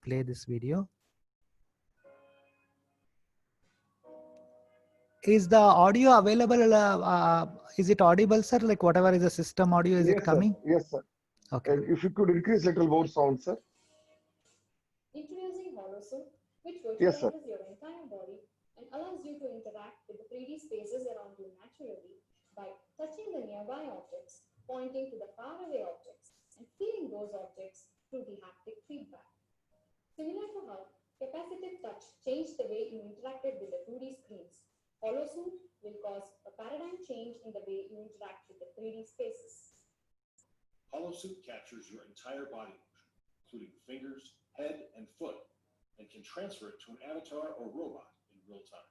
play this video. Is the audio available? Is it audible, sir? Like whatever is the system audio, is it Yes, sir. coming? Yes, sir. Okay. If you could increase little more sound, sir. Introducing HoloSuit, which Yes, sir. virtualizes your entire body and allows you to interact with the 3D spaces around you naturally by touching the nearby objects, pointing to the faraway objects, and feeling those objects through the haptic feedback. Similar to how capacitive touch changed the way you interacted with the 2D screens, HoloSuit will cause a paradigm change in the way you interact with the 3D spaces. HoloSuit captures your entire body motion, including fingers, head, and foot, and can transfer it to an avatar or robot in real time.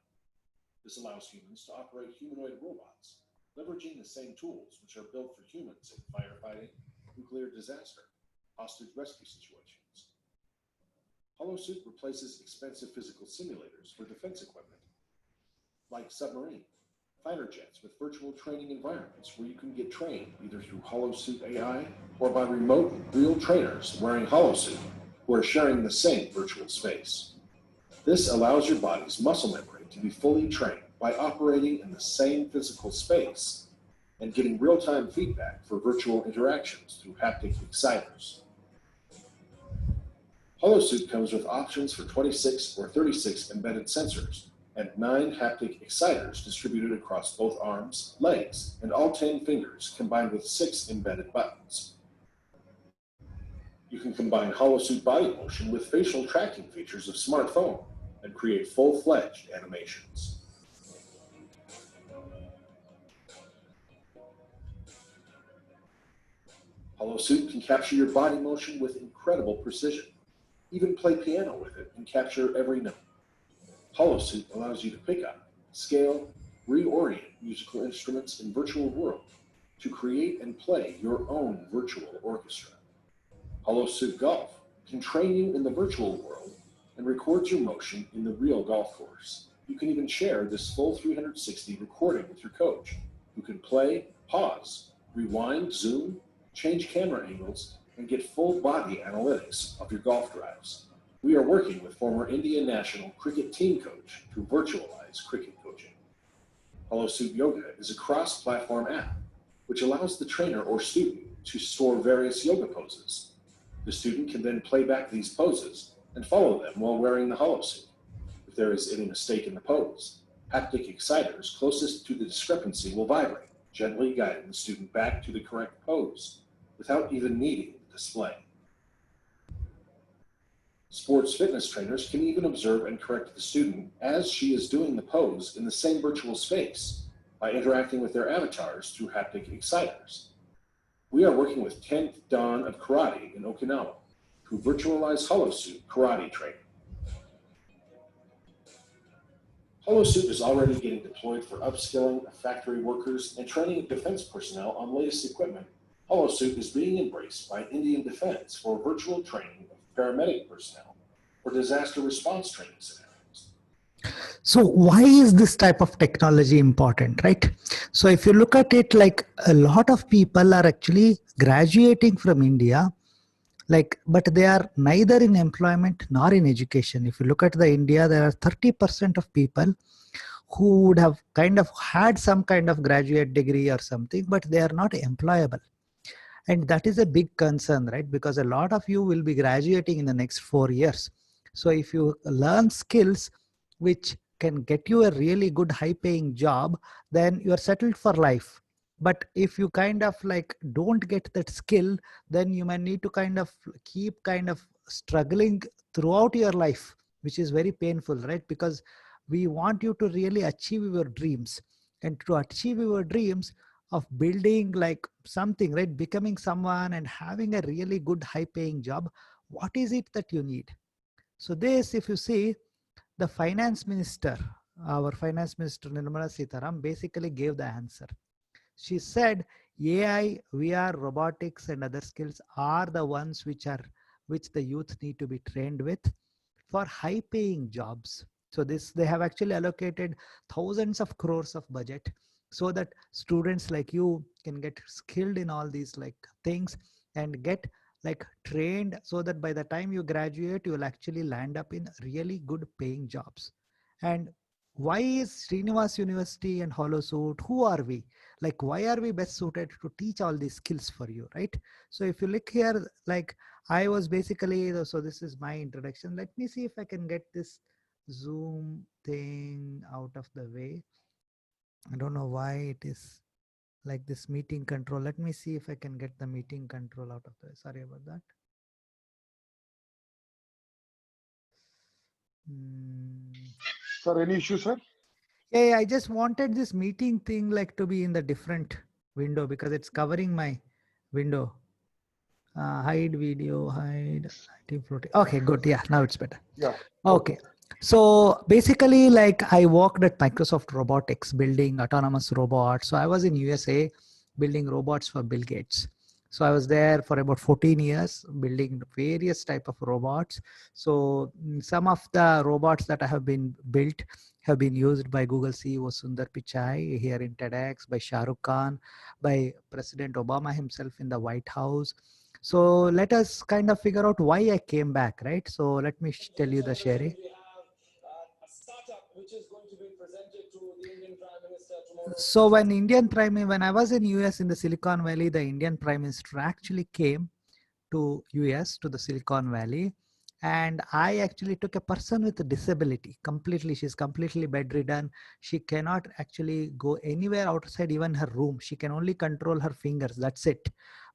This allows humans to operate humanoid robots, leveraging the same tools which are built for humans in firefighting, nuclear disaster, hostage rescue situations. HoloSuit replaces expensive physical simulators for defense equipment, like submarine, fighter jets with virtual training environments where you can get trained either through HoloSuit AI or by remote real trainers wearing HoloSuit who are sharing the same virtual space. This allows your body's muscle memory to be fully trained by operating in the same physical space and getting real-time feedback for virtual interactions through haptic exciters. HoloSuit comes with options for 26 or 36 embedded sensors and 9 haptic exciters distributed across both arms, legs, and all 10 fingers, combined with 6 embedded buttons. You can combine HoloSuit body motion with facial tracking features of smartphone and create full-fledged animations. HoloSuit can capture your body motion with incredible precision. Even play piano with it and capture every note. HoloSuit allows you to pick up, scale, reorient musical instruments in virtual world to create and play your own virtual orchestra. HoloSuit Golf can train you in the virtual world and records your motion in the real golf course. You can even share this full 360 recording with your coach, who can play, pause, rewind, zoom, change camera angles, and get full body analytics of your golf drives. We are working with former Indian national cricket team coach to virtualize cricket coaching. HoloSuit Yoga is a cross-platform app which allows the trainer or student to store various yoga poses. The student can then play back these poses and follow them while wearing the HoloSuit. If there is any mistake in the pose, haptic exciters closest to the discrepancy will vibrate, gently guiding the student back to the correct pose without even needing the display. Sports fitness trainers can even observe and correct the student as she is doing the pose in the same virtual space by interacting with their avatars through haptic exciters. We are working with 10th Dan of Karate in Okinawa to virtualize HoloSuit karate training. HoloSuit is already getting deployed for upskilling of factory workers and training of defense personnel on latest equipment. HoloSuit is being embraced by Indian Defense for virtual training of paramedic personnel for disaster response training scenarios. So why is this type of technology important, right? So if you look at it, like a lot of people are actually graduating from India, but they are neither in employment nor in education. If you look at the India, there are 30% of people who would have kind of had some kind of graduate degree or something, but they are not employable. And that is a big concern, right? Because a lot of you will be graduating in the next 4 years. So if you learn skills which can get you a really good high paying job, then you are settled for life. But if you kind of don't get that skill, then you may need to kind of keep kind of struggling throughout your life, which is very painful, right? Because we want you to really achieve your dreams. And to achieve your dreams of building something, right? Becoming someone and having a really good high paying job, what is it that you need? So this, if you see, the finance minister, our finance minister Nirmala Sitaraman basically gave the answer. She said AI, VR, robotics and other skills are the ones which the youth need to be trained with for high paying jobs. So they have actually allocated thousands of crores of budget so that students like you can get skilled in all these things and get like trained so that by the time you graduate, you will actually land up in really good paying jobs. And why is Srinivas University and HoloSuite? Who are we? Like, why are we best suited to teach all these skills for you, right? So if you look here, like I was basically, so this is my introduction. Let me see if I can get this Zoom thing out of the way. I don't know why it is like this meeting control. Let me see if I can get the meeting control out of the way. Sorry about that. Sir, any issue, sir? Yeah, I just wanted this meeting thing like to be in the different window because it's covering my window. Hide video, hide team floating. Okay, good. Yeah, now it's better. Yeah. Okay. So basically, like I worked at Microsoft Robotics building autonomous robots. So I was in USA building robots for Bill Gates. So I was there for about 14 years building various type of robots. So some of the robots that I have been built have been used by Google CEO Sundar Pichai here in TEDx, by Shah Rukh Khan, by President Obama himself in the White House. So let us kind of figure out why I came back, right? So let me tell you the sharing. So when I was in US in the Silicon Valley, the Indian Prime Minister actually came to US, to the Silicon Valley. And I actually took a person with a disability completely. She's completely bedridden. She cannot actually go anywhere outside even her room. She can only control her fingers. That's it.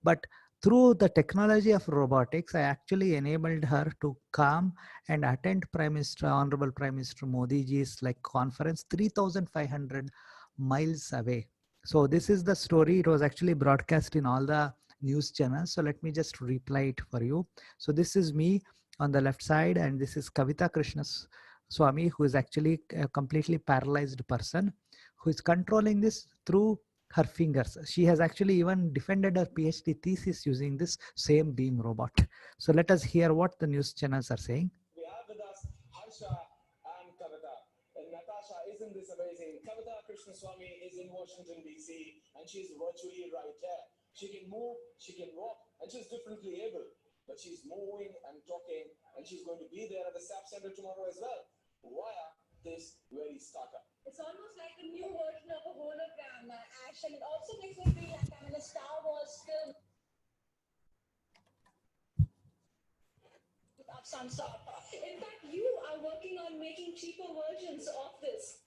But through the technology of robotics, I actually enabled her to come and attend Honorable Prime Minister Modi ji's like conference 3,500 miles away. So this is the story. It was actually broadcast in all the news channels. So let me just reply it for you. So this is me on the left side, and this is Kavita Krishna Swami, who is actually a completely paralyzed person who is controlling this through her fingers. She has actually even defended her PhD thesis using this same beam robot. So let us hear what the news channels are saying. We have with us Harsha and Kavita. And Natasha, isn't this amazing? Kavita Krishnaswamy is in Washington, D.C., and she's virtually right here. She can move, she can walk, and she's differently able. But she's moving and talking, and she's going to be there at the SAP Center tomorrow as well, via this very startup. It's almost like a new version of a hologram, Ash, and it also makes me feel like I'm in a Star Wars film of some sort. In fact, you are working on making cheaper versions of this.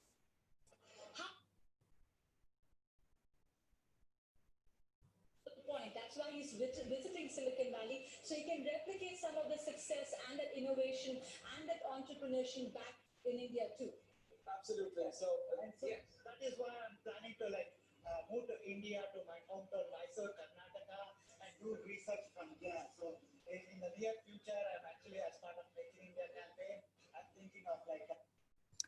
Point. That's why he's visiting Silicon Valley, so he can replicate some of the success and that innovation and that entrepreneurship back in India too. Absolutely. So, yes. That is why I'm planning to move to India, to my hometown, Mysore, Karnataka, and do research from there. So in the near future, I'm actually, as part of Make in India campaign, I'm thinking of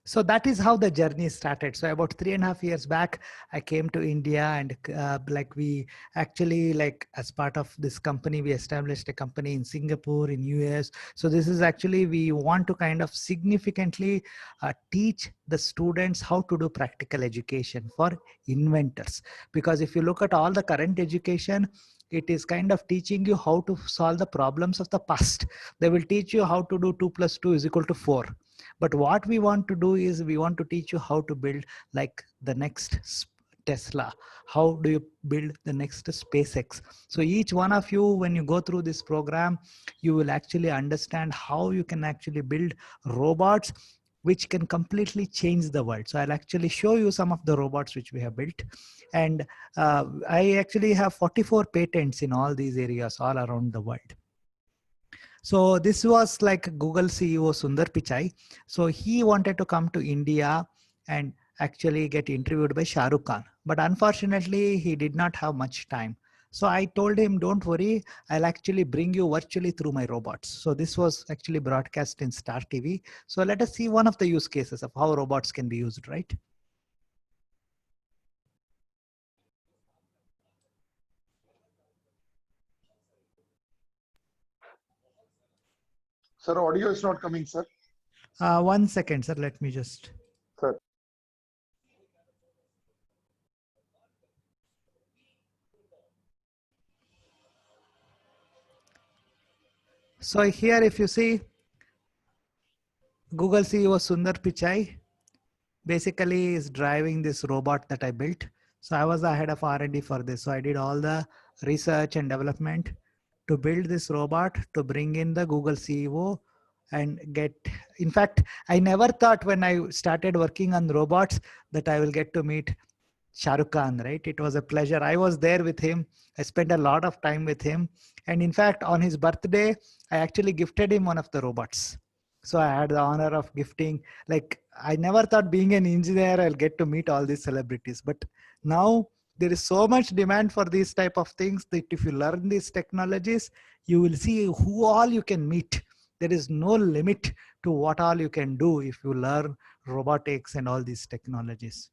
So that is how the journey started. So about 3.5 years back, I came to India, and like we actually, like as part of this company, we established a company in Singapore, in US. So this is actually, we want to kind of significantly teach the students how to do practical education for inventors. Because if you look at all the current education, it is kind of teaching you how to solve the problems of the past. They will teach you how to do 2 + 2 = 4. But what we want to do is we want to teach you how to build like the next Tesla. How do you build the next SpaceX? So each one of you, when you go through this program, you will actually understand how you can actually build robots which can completely change the world. So I'll actually show you some of the robots which we have built. And I actually have 44 patents in all these areas all around the world. So this was like Google CEO Sundar Pichai. So he wanted to come to India and actually get interviewed by Shah Rukh Khan. But unfortunately, he did not have much time. So I told him, don't worry, I'll actually bring you virtually through my robots. So this was actually broadcast in Star TV. So let us see one of the use cases of how robots can be used, right? Sir, audio is not coming, sir. 1 second, sir. Let me just. Sir. So here, if you see, Google CEO Sundar Pichai basically is driving this robot that I built. So I was the head of R&D for this. So I did all the research and development to build this robot to bring in the Google CEO and get, in fact, I never thought when I started working on robots that I will get to meet Shah Rukh Khan, right? It was a pleasure. I was there with him. I spent a lot of time with him. And in fact, on his birthday, I actually gifted him one of the robots. So I had the honor of gifting. Like, I never thought being an engineer, I'll get to meet all these celebrities. But now there is so much demand for these type of things that if you learn these technologies, you will see who all you can meet. There is no limit to what all you can do if you learn robotics and all these technologies.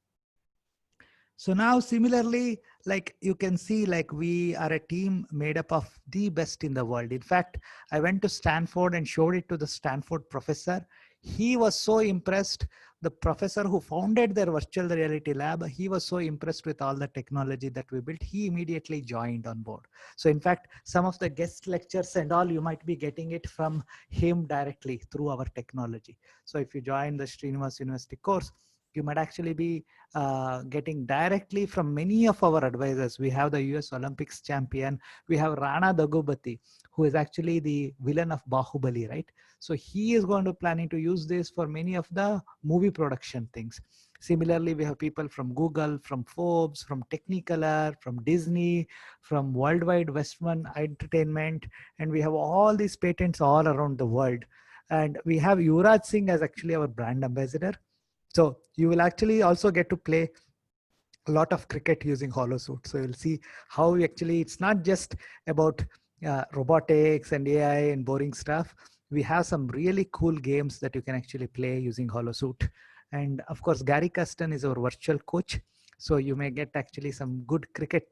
So now similarly, like you can see, like we are a team made up of the best in the world. In fact, I went to Stanford and showed it to the Stanford professor. He was so impressed. The professor who founded their virtual reality lab, he was so impressed with all the technology that we built. He immediately joined on board. So in fact, some of the guest lectures and all, you might be getting it from him directly through our technology. So if you join the Srinivas University course, you might actually be getting directly from many of our advisors. We have the US Olympics champion. We have Rana Daggubati, who is actually the villain of Bahubali, right? So he is going to planning to use this for many of the movie production things. Similarly, we have people from Google, from Forbes, from Technicolor, from Disney, from Worldwide Westman Entertainment, and we have all these patents all around the world. And we have Yuvraj Singh as actually our brand ambassador. So you will actually also get to play a lot of cricket using HoloSuit. So you'll see how actually it's not just about robotics and AI and boring stuff. We have some really cool games that you can actually play using HoloSuit. And of course, Gary Custon is our virtual coach. So you may get actually some good cricket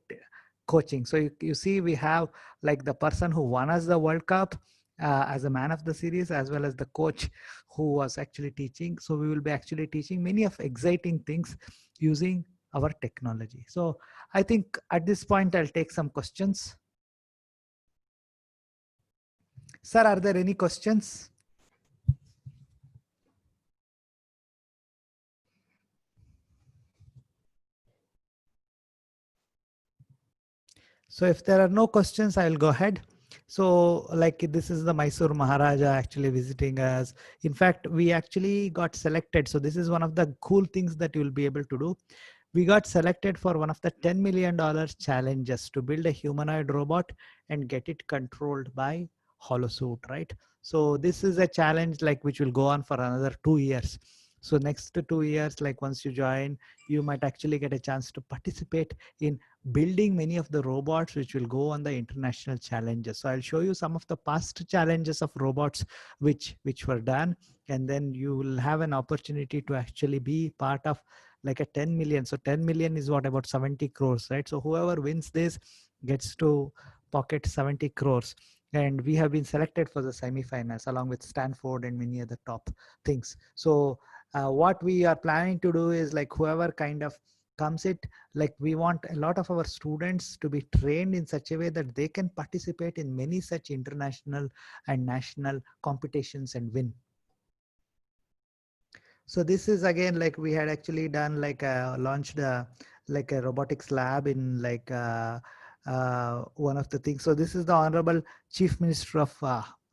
coaching. So you see, we have like the person who won us the World Cup as a man of the series, as well as the coach who was actually teaching. So we will be actually teaching many of exciting things using our technology. So I think at this point, I'll take some questions. Sir, are there any questions? So if there are no questions, I'll go ahead. So like this is the Mysore Maharaja actually visiting us. In fact, we actually got selected. So this is one of the cool things that you'll be able to do. We got selected for one of the $10 million challenges to build a humanoid robot and get it controlled by HoloSuit, right? So this is a challenge like which will go on for another 2 years. So next 2 years, like once you join, you might actually get a chance to participate in building many of the robots which will go on the international challenges. So I'll show you some of the past challenges of robots which were done, and then you will have an opportunity to actually be part of like a 10 million. So 10 million is what, about 70 crores, right? So whoever wins this gets to pocket 70 crores. And we have been selected for the semifinals along with Stanford and many other top things. So what we are planning to do is like whoever kind of comes it, like we want a lot of our students to be trained in such a way that they can participate in many such international and national competitions and win. So this is again, like we had actually done like launched like a robotics lab in like one of the things. So this is the Honorable Chief Minister of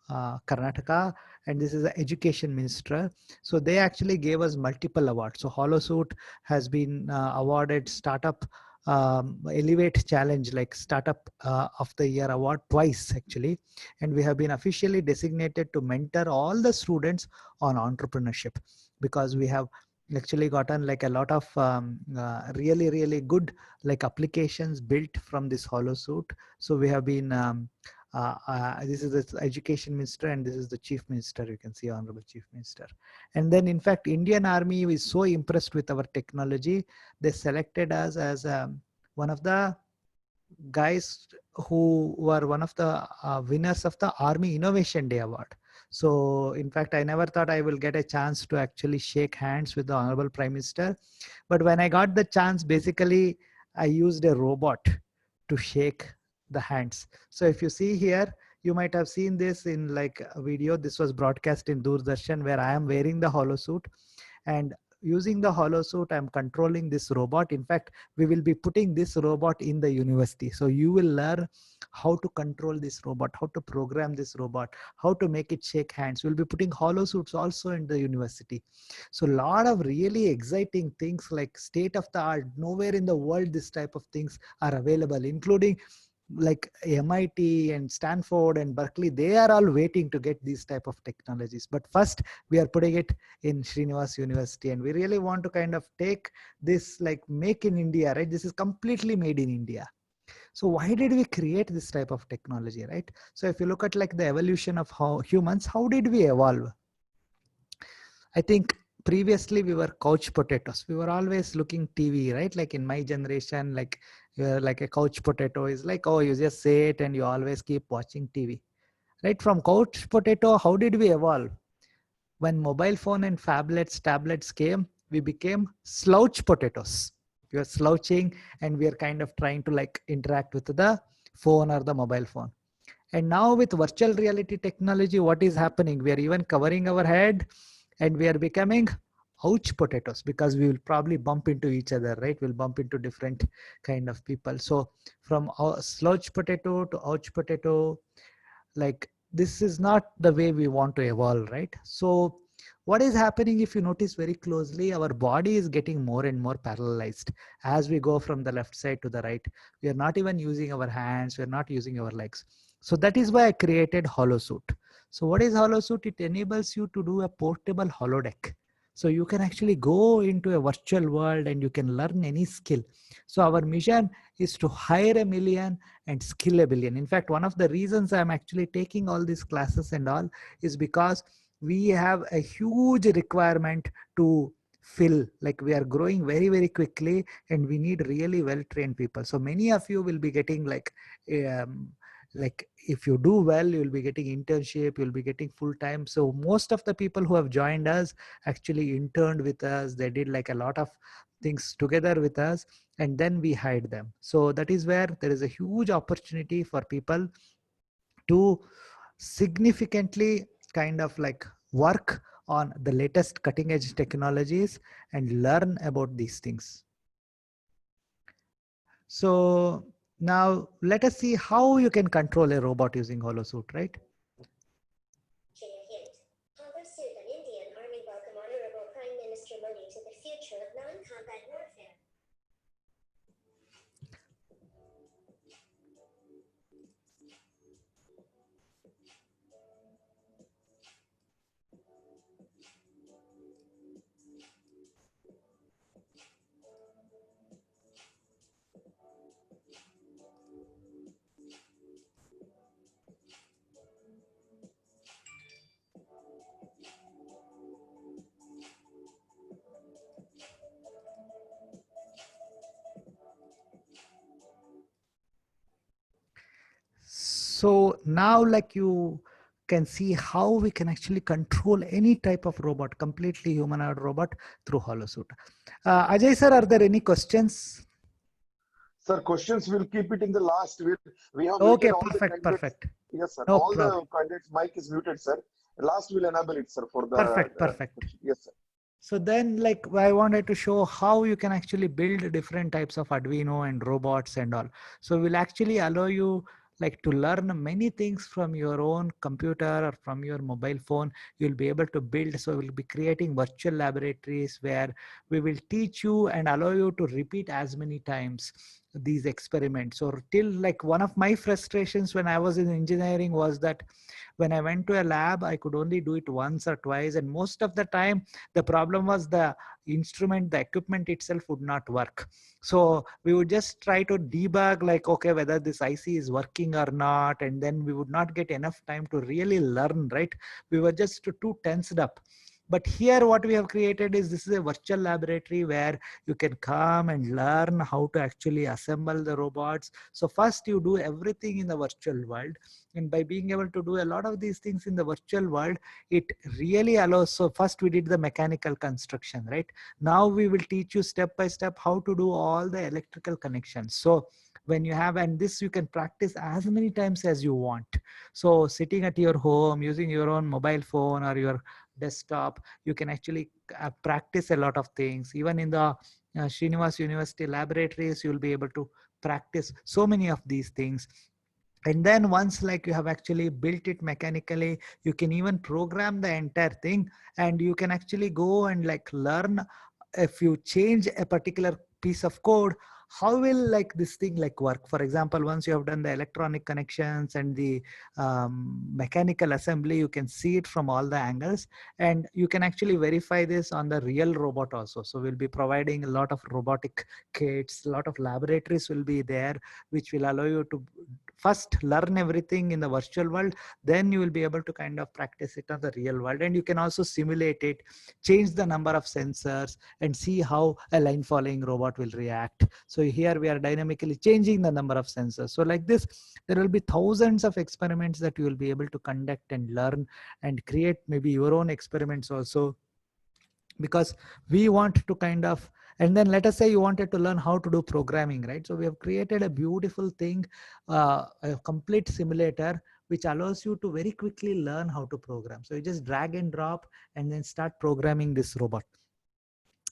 Karnataka, and this is the Education Minister. So they actually gave us multiple awards. So HoloSuit has been awarded Startup Elevate Challenge, like Startup of the Year award twice actually. And we have been officially designated to mentor all the students on entrepreneurship, because we have actually gotten like a lot of really good like applications built from this HoloSuit. So we have been this is the Education Minister, and this is the Chief Minister. You can see Honorable Chief Minister. And then in fact, Indian Army is so impressed with our technology, they selected us as one of the guys who were one of the winners of the Army Innovation Day Award. So in fact, I never thought I will get a chance to actually shake hands with the Honorable Prime Minister. But when I got the chance, basically, I used a robot to shake the hands. So if you see here, you might have seen this in like a video. This was broadcast in Doordarshan where I am wearing the hollow suit, and using the hollow suit, I'm controlling this robot. In fact, we will be putting this robot in the university. So you will learn how to control this robot, how to program this robot, how to make it shake hands. We'll be putting hollow suits also in the university. So a lot of really exciting things, like state of the art. Nowhere in the world this type of things are available, including like MIT and Stanford and Berkeley. They are all waiting to get these type of technologies. But first we are putting it in Srinivas University, and we really want to kind of take this like make in India, right? This is completely made in India. So why did we create this type of technology, right? So if you look at like the evolution of how humans, how did we evolve? I think previously we were couch potatoes. We were always looking TV, right? Like in my generation, like a couch potato is like, oh, you just sit and you always keep watching TV, right? From couch potato, how did we evolve? When mobile phone and tablets came, we became slouch potatoes. We are slouching and we are kind of trying to like interact with the phone or the mobile phone. And now with virtual reality technology, what is happening? We are even covering our head and we are becoming ouch potatoes, because we will probably bump into each other, right? We'll bump into different kind of people. So from slouch potato to ouch potato, like this is not the way we want to evolve, right? So what is happening, if you notice very closely, our body is getting more and more paralyzed as we go from the left side to the right. We are not even using our hands, we are not using our legs. So that is why I created HoloSuit. So what is HoloSuit? It enables you to do a portable holodeck. So you can actually go into a virtual world and you can learn any skill. So our mission is to hire 1 million and skill 1 billion. In fact, one of the reasons I'm actually taking all these classes and all is because we have a huge requirement to fill. Like we are growing very, very quickly and we need really well-trained people. So many of you will be getting like if you do well, you'll be getting internship, you'll be getting full-time. So most of the people who have joined us actually interned with us. They did like a lot of things together with us, and then we hired them. So that is where there is a huge opportunity for people to significantly kind of like work on the latest cutting edge technologies and learn about these things. So now let us see how you can control a robot using HoloSuit, right? HoloSuit, an Indian Army welcome Honorable Prime Minister Modi to the future of non-combat warfare. So now like you can see how we can actually control any type of robot, completely humanoid robot, through HoloSuit. Ajay sir, are there any questions? Sir, questions, we'll keep it in the last. We have Okay, muted all the perfect, candidates. perfect. Yes, sir. No All problem. the candidates' mic is muted, sir. Last, we'll enable it, sir, for the Perfect, perfect. yes, sir. So then like I wanted to show how you can actually build different types of Arduino and robots and all. So we'll actually allow you like to learn many things from your own computer or from your mobile phone. You'll be able to build. So we'll be creating virtual laboratories where we will teach you and allow you to repeat as many times these experiments. Or till like one of my frustrations when I was in engineering was that when I went to a lab, I could only do it once or twice. And most of the time, the problem was the instrument, the equipment itself would not work. So we would just try to debug like, okay, whether this IC is working or not. And then we would not get enough time to really learn, right? We were just too tensed up. But here what we have created is this is a virtual laboratory where you can come and learn how to actually assemble the robots. So first you do everything in the virtual world. And by being able to do a lot of these things in the virtual world, it really allows. So first we did the mechanical construction, right? Now we will teach you step by step how to do all the electrical connections. So when you have, and this you can practice as many times as you want. So sitting at your home using your own mobile phone or your desktop, you can actually practice a lot of things. Even in the Srinivas University laboratories, you'll be able to practice so many of these things. And then once like you have actually built it mechanically, you can even program the entire thing, and you can actually go and like learn, if you change a particular piece of code, how will like this thing like work. For example, once you have done the electronic connections and the mechanical assembly, you can see it from all the angles, and you can actually verify this on the real robot also. So we'll be providing a lot of robotic kits, a lot of laboratories will be there, which will allow you to first learn everything in the virtual world, then you will be able to kind of practice it on the real world. And you can also simulate it, change the number of sensors, and see how a line following robot will react. So here we are dynamically changing the number of sensors. So like this, there will be thousands of experiments that you will be able to conduct and learn and create maybe your own experiments also, because we want to kind of, and then let us say you wanted to learn how to do programming, right? So we have created a beautiful thing, a complete simulator, which allows you to very quickly learn how to program. So you just drag and drop and then start programming this robot.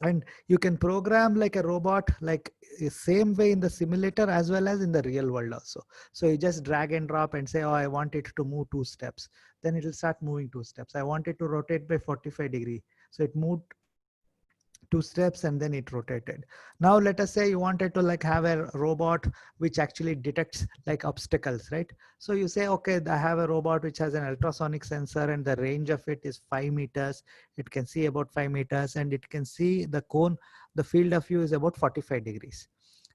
And you can program like a robot like same way in the simulator as well as in the real world also. So you just drag and drop and say, oh, I want it to move 2 steps, then it will start moving 2 steps. I want it to rotate by 45 degrees, so it moved 2 steps and then it rotated. Now let us say you wanted to like have a robot which actually detects like obstacles, right? So you say, okay, I have a robot which has an ultrasonic sensor and the range of it is 5 meters. It can see about 5 meters and it can see the cone, the field of view is about 45 degrees.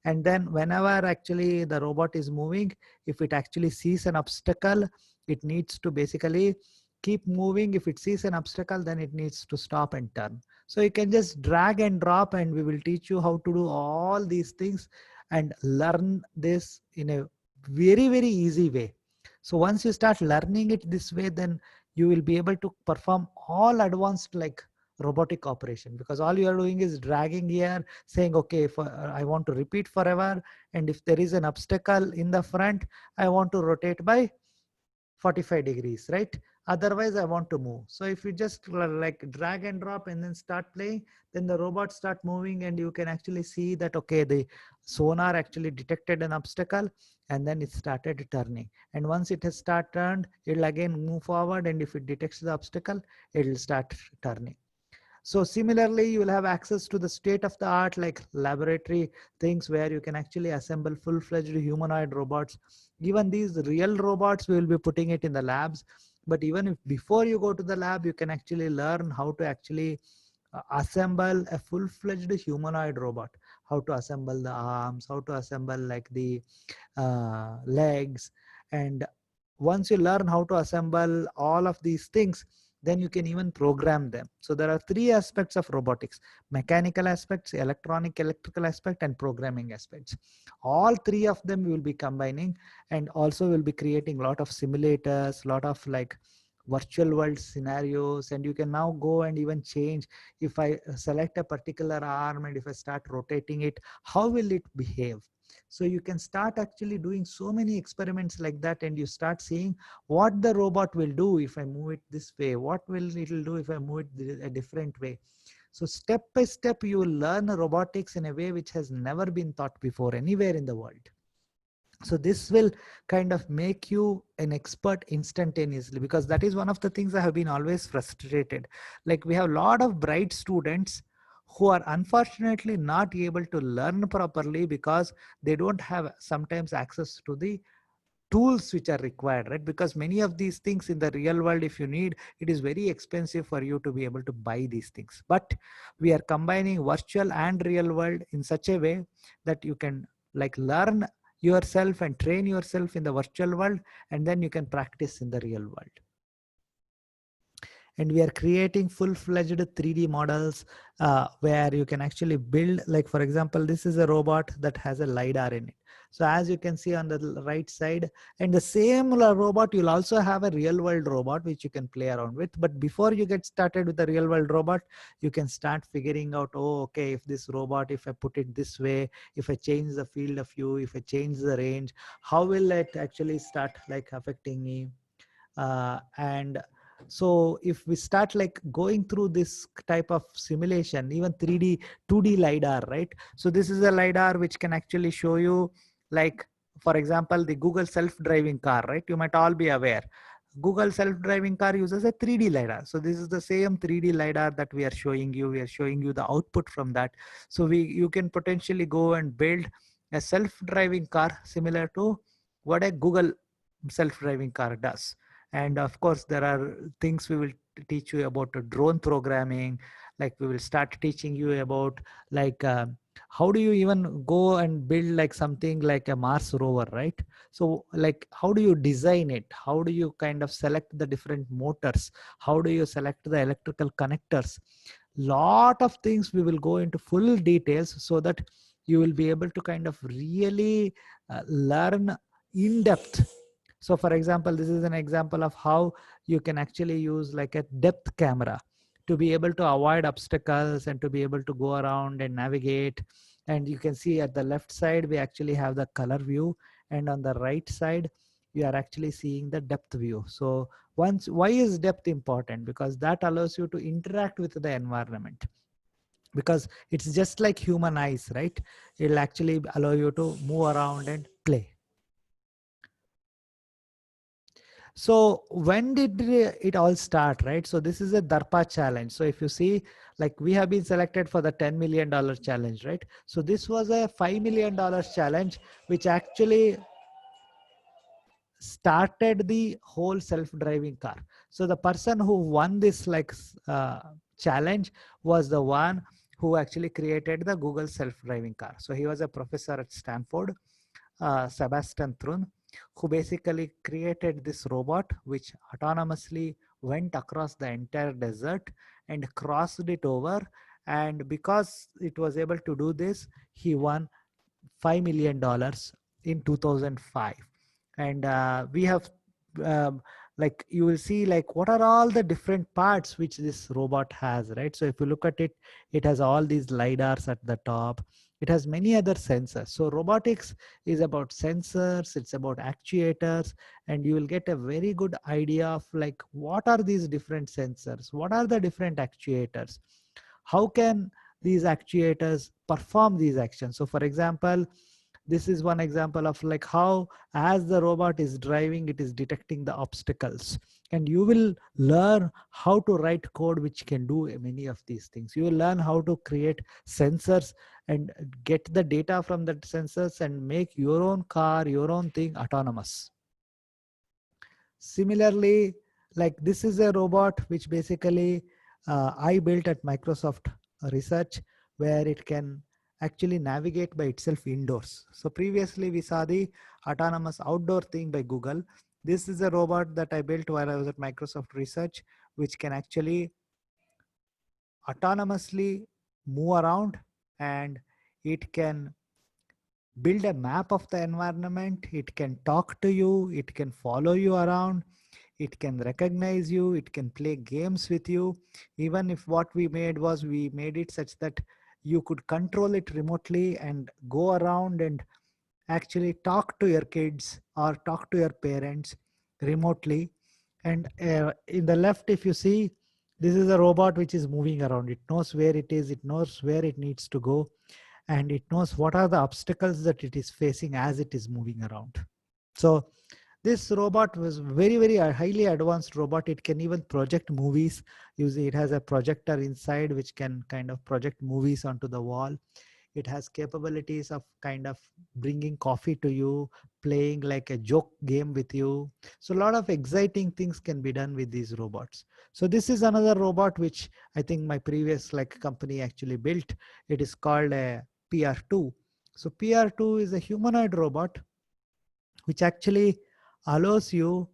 And then whenever actually the robot is moving, if it actually sees an obstacle, it needs to basically keep moving. If it sees an obstacle, then it needs to stop and turn. So you can just drag and drop, and we will teach you how to do all these things and learn this in a very, very easy way. So once you start learning it this way, then you will be able to perform all advanced like robotic operation, because all you are doing is dragging here, saying, okay, I want to repeat forever. And if there is an obstacle in the front, I want to rotate by 45 degrees, right? Otherwise I want to move. So if you just like drag and drop and then start playing, then the robot start moving, and you can actually see that, okay, the sonar actually detected an obstacle and then it started turning. And once it has start turned, it'll again move forward, and if it detects the obstacle, it'll start turning. So similarly, you will have access to the state of the art like laboratory things where you can actually assemble full-fledged humanoid robots. Even these real robots, we will be putting it in the labs. But even if before you go to the lab, you can actually learn how to actually assemble a full-fledged humanoid robot, how to assemble the arms, how to assemble like the legs. And once you learn how to assemble all of these things, then you can even program them. So there are 3 aspects of robotics: mechanical aspects, electrical aspect, and programming aspects. All 3 of them we will be combining, and also we'll be creating a lot of simulators, a lot of like virtual world scenarios. And you can now go and even change, if I select a particular arm and if I start rotating it, how will it behave? So you can start actually doing so many experiments like that, and you start seeing what the robot will do if I move it this way, what will it will do if I move it a different way. So step by step, you will learn robotics in a way which has never been taught before anywhere in the world. So this will kind of make you an expert instantaneously, because that is one of the things I have been always frustrated. Like we have a lot of bright students who are unfortunately not able to learn properly because they don't have sometimes access to the tools which are required, right? Because many of these things in the real world, if you need, it is very expensive for you to be able to buy these things. But we are combining virtual and real world in such a way that you can like learn yourself and train yourself in the virtual world, and then you can practice in the real world. And we are creating full-fledged 3D models where you can actually build, like for example, this is a robot that has a LiDAR in it. So as you can see on the right side, and the same robot, you'll also have a real world robot which you can play around with. But before you get started with the real world robot, you can start figuring out, oh, okay, if this robot, if I put it this way, if I change the field of view, if I change the range, how will it actually start like affecting me? And so if we start like going through this type of simulation, even 3D, 2D LiDAR, right? So this is a LiDAR which can actually show you, like, for example, the Google self-driving car, right? You might all be aware. Google self-driving car uses a 3D LiDAR. So this is the same 3D LiDAR that we are showing you. We are showing you the output from that. So you can potentially go and build a self-driving car similar to what a Google self-driving car does. And of course, there are things we will teach you about drone programming. Like we will start teaching you about like how do you even go and build like something like a Mars rover, right? So like how do you design it? How do you kind of select the different motors? How do you select the electrical connectors? Lot of things we will go into full details so that you will be able to kind of really learn in depth. So for example, this is an example of how you can actually use like a depth camera to be able to avoid obstacles and to be able to go around and navigate. And you can see at the left side, we actually have the color view, and on the right side, you are actually seeing the depth view. So why is depth important? Because that allows you to interact with the environment, because it's just like human eyes, right? It'll actually allow you to move around and play. So when did it all start, right? So this is a DARPA challenge. So if you see, like we have been selected for the $10 million challenge, right? So this was a $5 million challenge, which actually started the whole self-driving car. So the person who won this like challenge was the one who actually created the Google self-driving car. So he was a professor at Stanford, Sebastian Thrun, who basically created this robot which autonomously went across the entire desert and crossed it over. And because it was able to do this, he won $5 million in 2005. And we have like you will see like what are all the different parts which this robot has, right? So if you look at it, it has all these lidars at the top. It has many other sensors. So robotics is about sensors, it's about actuators, and you will get a very good idea of like what are these different sensors, what are the different actuators, how can these actuators perform these actions. So for example, this is one example of like how as the robot is driving, it is detecting the obstacles, and you will learn how to write code which can do many of these things. You will learn how to create sensors and get the data from the sensors and make your own car, your own thing autonomous. Similarly, like this is a robot which basically I built at Microsoft Research, where it can actually navigate by itself indoors. So previously we saw the autonomous outdoor thing by Google. This is a robot that I built while I was at Microsoft Research, which can actually autonomously move around, and it can build a map of the environment. It can talk to you, it can follow you around, it can recognize you, it can play games with you. Even if what we made was we made it such that you could control it remotely and go around and actually talk to your kids or talk to your parents remotely. And in the left, if you see, this is a robot which is moving around. It knows where it is, it knows where it needs to go, and it knows what are the obstacles that it is facing as it is moving around. So this robot was very highly advanced robot. It can even project movies. It has a projector inside which can kind of project movies onto the wall. It has capabilities of kind of bringing coffee to you, playing like a joke game with you. So a lot of exciting things can be done with these robots. So this is another robot which I think my previous like company actually built. It is called a PR2. So PR2 is a humanoid robot which actually allows you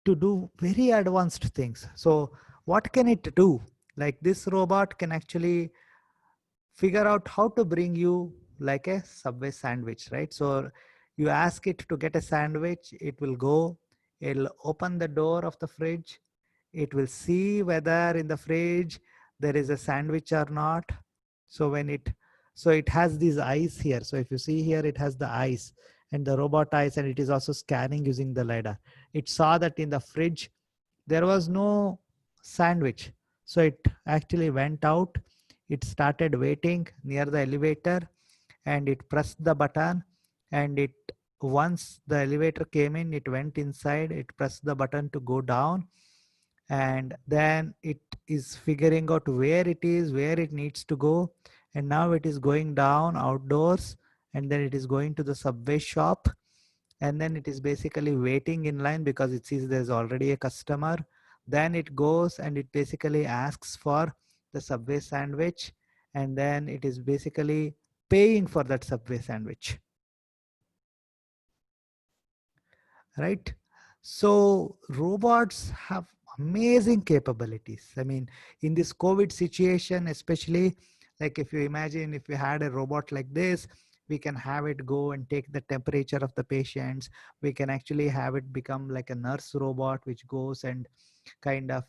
to do very advanced things. So what can it do? Like this robot can actually figure out how to bring you like a Subway sandwich, right? So you ask it to get a sandwich, it will go, it'll open the door of the fridge, it will see whether in the fridge there is a sandwich or not. So it has these eyes here. So if you see here, it has the eyes and the robot eyes, and it is also scanning using the lidar. It saw that in the fridge there was no sandwich, so it actually went out, it started waiting near the elevator, and it pressed the button, and it once the elevator came in, it went inside, it pressed the button to go down, and then it is figuring out where it is, where it needs to go, and now it is going down outdoors, and then it is going to the Subway shop, and then it is basically waiting in line because it sees there's already a customer. Then it goes and it basically asks for the Subway sandwich, and then it is basically paying for that Subway sandwich, right? So robots have amazing capabilities. I mean, in this COVID situation, especially, like if you imagine if we had a robot like this, we can have it go and take the temperature of the patients. We can actually have it become like a nurse robot, which goes and kind of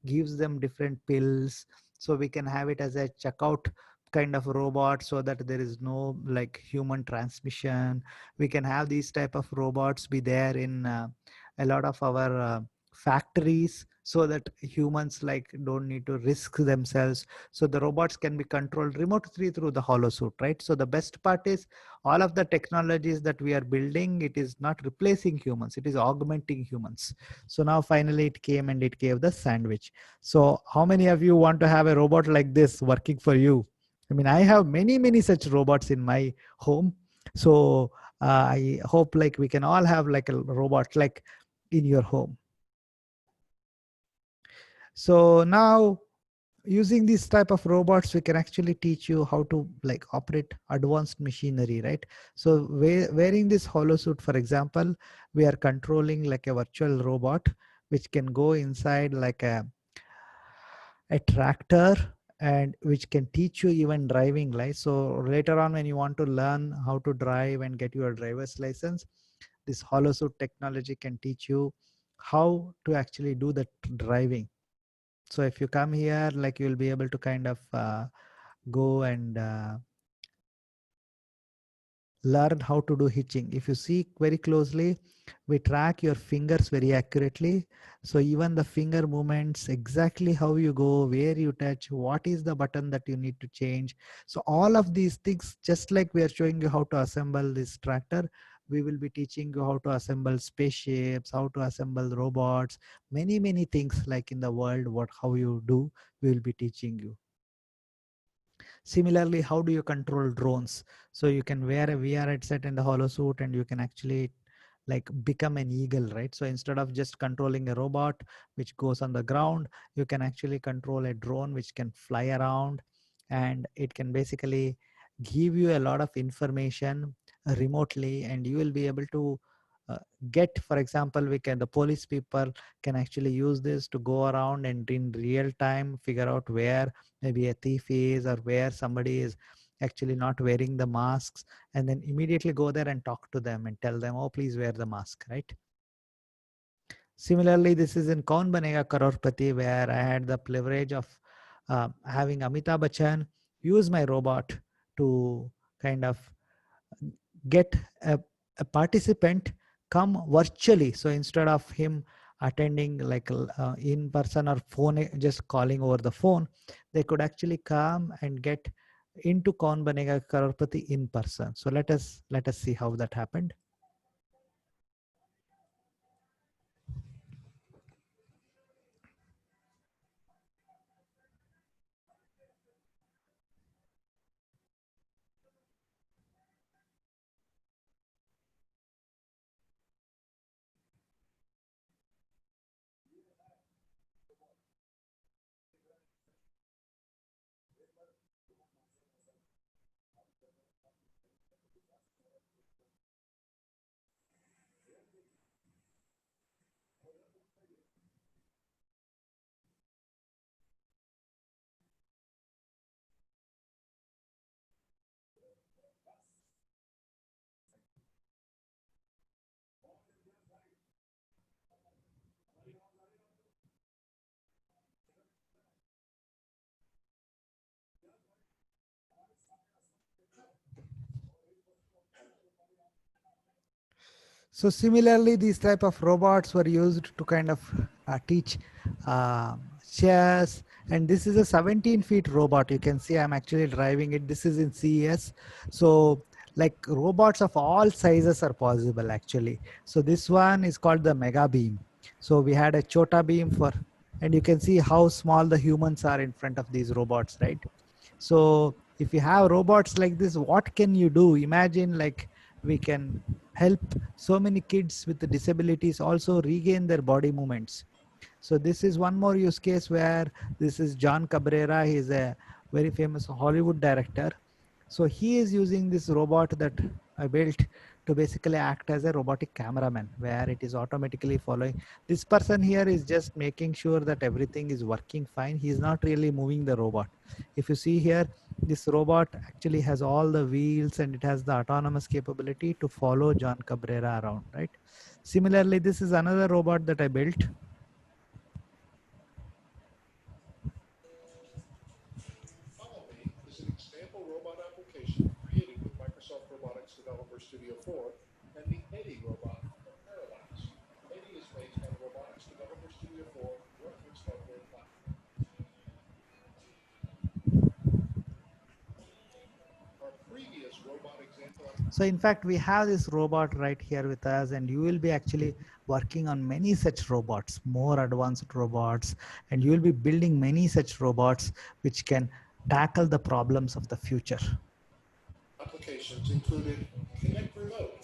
gives them different pills. So we can have it as a checkout kind of robot so that there is no like human transmission. We can have these type of robots be there in a lot of our factories so that humans like don't need to risk themselves. So the robots can be controlled remotely through the HoloSuit, right? So the best part is all of the technologies that we are building, it is not replacing humans, it is augmenting humans. So now finally it came and it gave the sandwich. So how many of you want to have a robot like this working for you? I mean, I have many such robots in my home. So I hope like we can all have like a robot like in your home. So now using these type of robots, we can actually teach you how to like operate advanced machinery, right? So wearing this HoloSuit, for example, we are controlling like a virtual robot which can go inside like a tractor, and which can teach you even driving, right? So later on when you want to learn how to drive and get your driver's license, this HoloSuit technology can teach you how to actually do the driving. So if you come here, like you'll be able to kind of go and learn how to do hitching. If you see very closely, we track your fingers very accurately. So even the finger movements, exactly how you go, where you touch, what is the button that you need to change. So all of these things, just like we are showing you how to assemble this tractor, we will be teaching you how to assemble spaceships, how to assemble robots, many things like in the world, how you do, we will be teaching you. Similarly, how do you control drones? So you can wear a VR headset and the HoloSuit, and you can actually like become an eagle, right? So instead of just controlling a robot which goes on the ground, you can actually control a drone which can fly around, and it can basically give you a lot of information remotely, and you will be able to uh, get, for example, the police people can actually use this to go around and in real time figure out where maybe a thief is or where somebody is actually not wearing the masks, and then immediately go there and talk to them and tell them, oh, please wear the mask, right? Similarly, this is in Kaun Banega Crorepati, where I had the privilege of having Amitabh Bachchan use my robot to kind of get a participant come virtually. So instead of him attending like in person or phone, just calling over the phone, they could actually come and get into Kaun Banega Crorepati in person. So let us see how that happened. So similarly, these type of robots were used to kind of teach chess. And this is a 17-feet robot. You can see I'm actually driving it. This is in CES. So like robots of all sizes are possible actually. So this one is called the Mega Beam. So we had a Chota Beam for, and you can see how small the humans are in front of these robots, right? So if you have robots like this, what can you do? Imagine like we can help so many kids with the disabilities also regain their body movements. So this is one more use case where this is John Cabrera. He is a very famous Hollywood director. So he is using this robot that I built to basically act as a robotic cameraman, where it is automatically following. This person here is just making sure that everything is working fine. He is not really moving the robot. If you see here, this robot actually has all the wheels and it has the autonomous capability to follow John Cabrera around, right? Similarly, this is another robot that I built. Follow Me is an example robot application created with Microsoft Robotics Developer Studio 4 and the Eddie robot from Parallax. Eddie is based on Robotics Developer Studio 4 reference hardware platform. Our previous robot example. So in fact, we have this robot right here with us, and you will be actually working on many such robots, more advanced robots, and you will be building many such robots which can tackle the problems of the future. Applications included Connect Remote,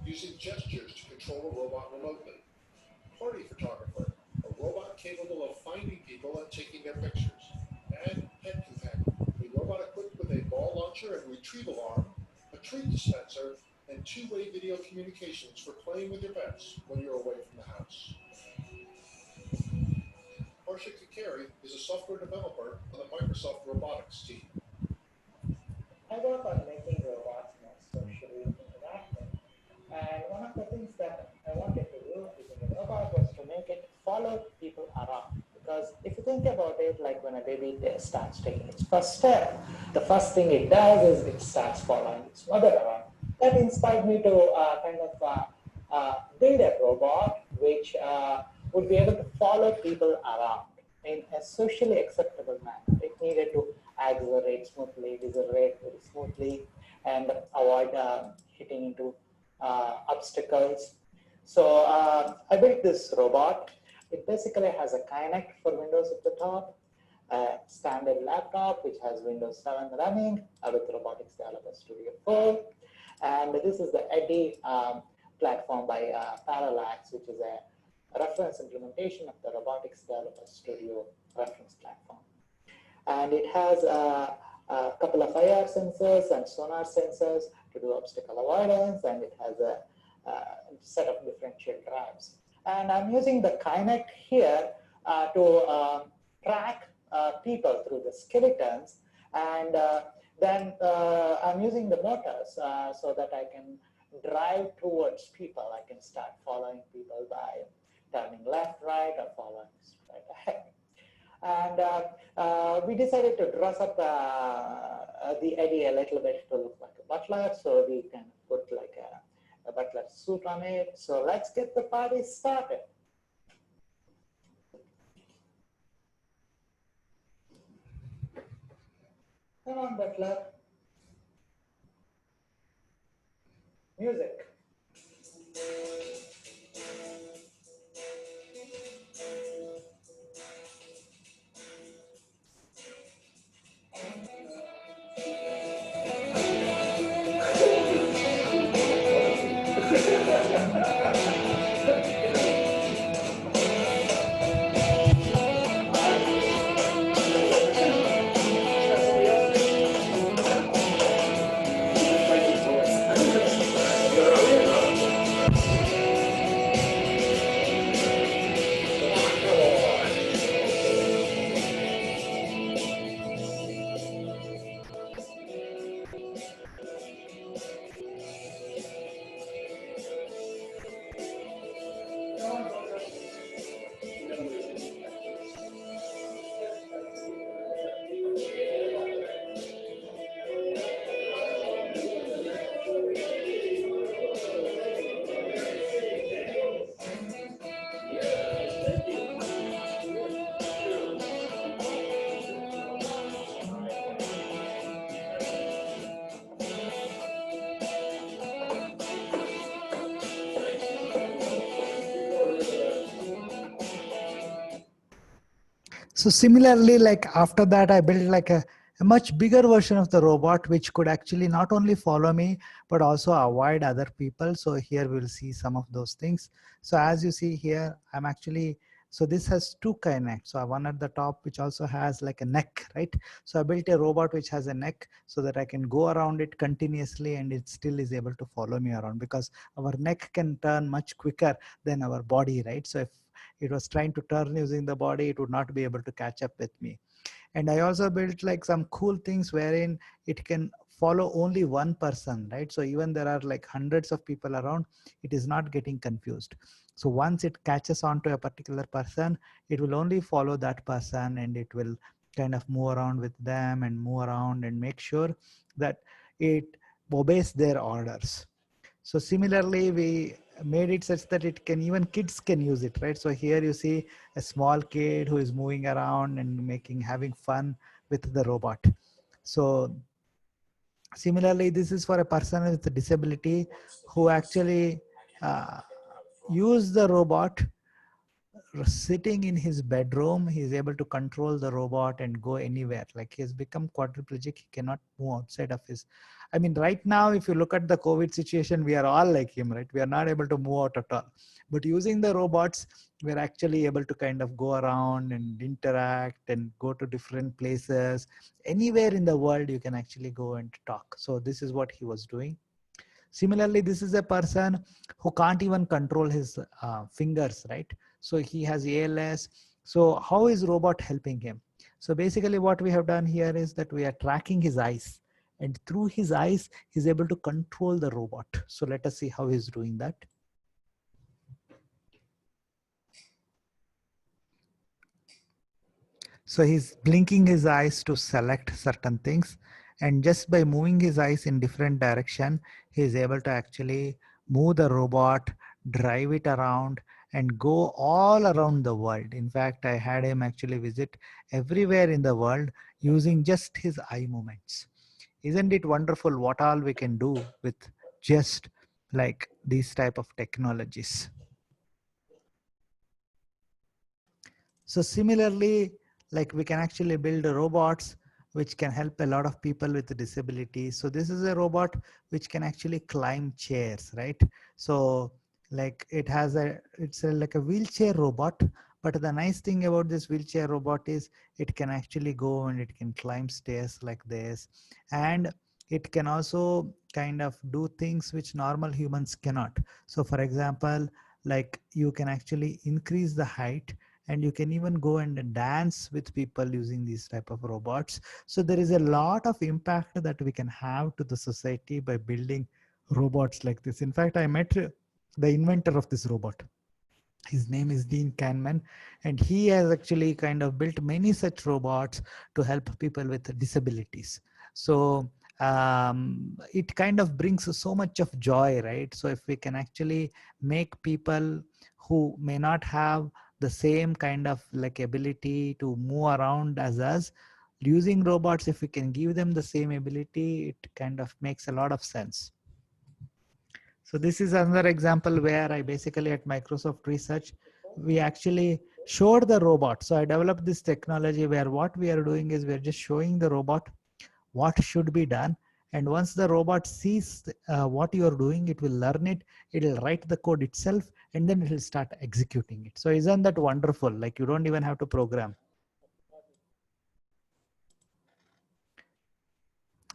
using gestures to control a robot remotely. Party Photographer, a robot capable of finding people and taking their pictures. And Pet Companion, a robot equipped with a ball launcher and retrieval arm, a treat dispenser, and two-way video communications for playing with your pets when you're away from the house. Marsha Kakari is a software developer on the Microsoft Robotics team. I work on making robots more socially interactive. And one of the things that I wanted to do using a robot was to make it follow people around. Because if you think about it, like when a baby starts taking its first step, the first thing it does is it starts following its mother around. That inspired me to build a robot which would be able to follow people around in a socially acceptable manner. It needed to accelerate smoothly, decelerate very smoothly, and avoid hitting into obstacles. So I built this robot. It basically has a Kinect for Windows at the top, a standard laptop which has Windows 7 running with Robotics Developer Studio 4, and this is the Eddie platform by Parallax, which is a reference implementation of the Robotics Developer Studio reference platform. And it has a couple of IR sensors and sonar sensors to do obstacle avoidance, and it has a set of differential drives. And I'm using the Kinect here to track people through the skeletons, and then I'm using the motors so that I can drive towards people. I can start following people by turning left, right, or following straight ahead. And we decided to dress up the Eddie a little bit to look like a butler, so we can put like a butler suit on it. So let's get the party started. Come on, butler. Music. So similarly, like after that, I built like a much bigger version of the robot, which could actually not only follow me, but also avoid other people. So here we'll see some of those things. So as you see here, I'm actually, so this has two kinects. So one at the top, which also has like a neck, right? So I built a robot which has a neck so that I can go around it continuously and it still is able to follow me around, because our neck can turn much quicker than our body, right? So if it was trying to turn using the body, it would not be able to catch up with me. And I also built like some cool things wherein it can follow only one person, right? So even there are like hundreds of people around, it is not getting confused. So once it catches on to a particular person, it will only follow that person and it will kind of move around with them and move around and make sure that it obeys their orders. So similarly, we made it such that it can, even kids can use it, right? So here you see a small kid who is moving around and having fun with the robot. So similarly, this is for a person with a disability who actually use the robot sitting in his bedroom. He is able to control the robot and go anywhere. Like, he has become quadriplegic, he cannot move outside of his, I mean, right now if you look at the COVID situation, we are all like him, right? We are not able to move out at all, but using the robots, we're actually able to kind of go around and interact and go to different places. Anywhere in the world you can actually go and talk. So this is what he was doing. Similarly, this is a person who can't even control his fingers, right? So he has ALS. So how is robot helping him? So basically what we have done here is that we are tracking his eyes, and through his eyes, he's able to control the robot. So let us see how he's doing that. So he's blinking his eyes to select certain things. And just by moving his eyes in different direction, he is able to actually move the robot, drive it around, and go all around the world. In fact, I had him actually visit everywhere in the world using just his eye movements. Isn't it wonderful what all we can do with just like these type of technologies? So similarly, like we can actually build robots which can help a lot of people with disabilities. So this is a robot which can actually climb chairs, right? So like like a wheelchair robot. But the nice thing about this wheelchair robot is it can actually go and it can climb stairs like this. And it can also kind of do things which normal humans cannot. So for example, like you can actually increase the height, and you can even go and dance with people using these type of robots. So there is a lot of impact that we can have to the society by building robots like this. In fact, I met the inventor of this robot. His name is Dean Kahneman, and he has actually kind of built many such robots to help people with disabilities. So it kind of brings so much of joy, right? So if we can actually make people who may not have the same kind of like ability to move around as us, using robots, if we can give them the same ability, it kind of makes a lot of sense. So this is another example where I basically at Microsoft Research, we actually showed the robot. So I developed this technology where what we are doing is we're just showing the robot what should be done. And once the robot sees what you're doing, it will learn it, it will write the code itself, and then it will start executing it. So isn't that wonderful? Like, you don't even have to program.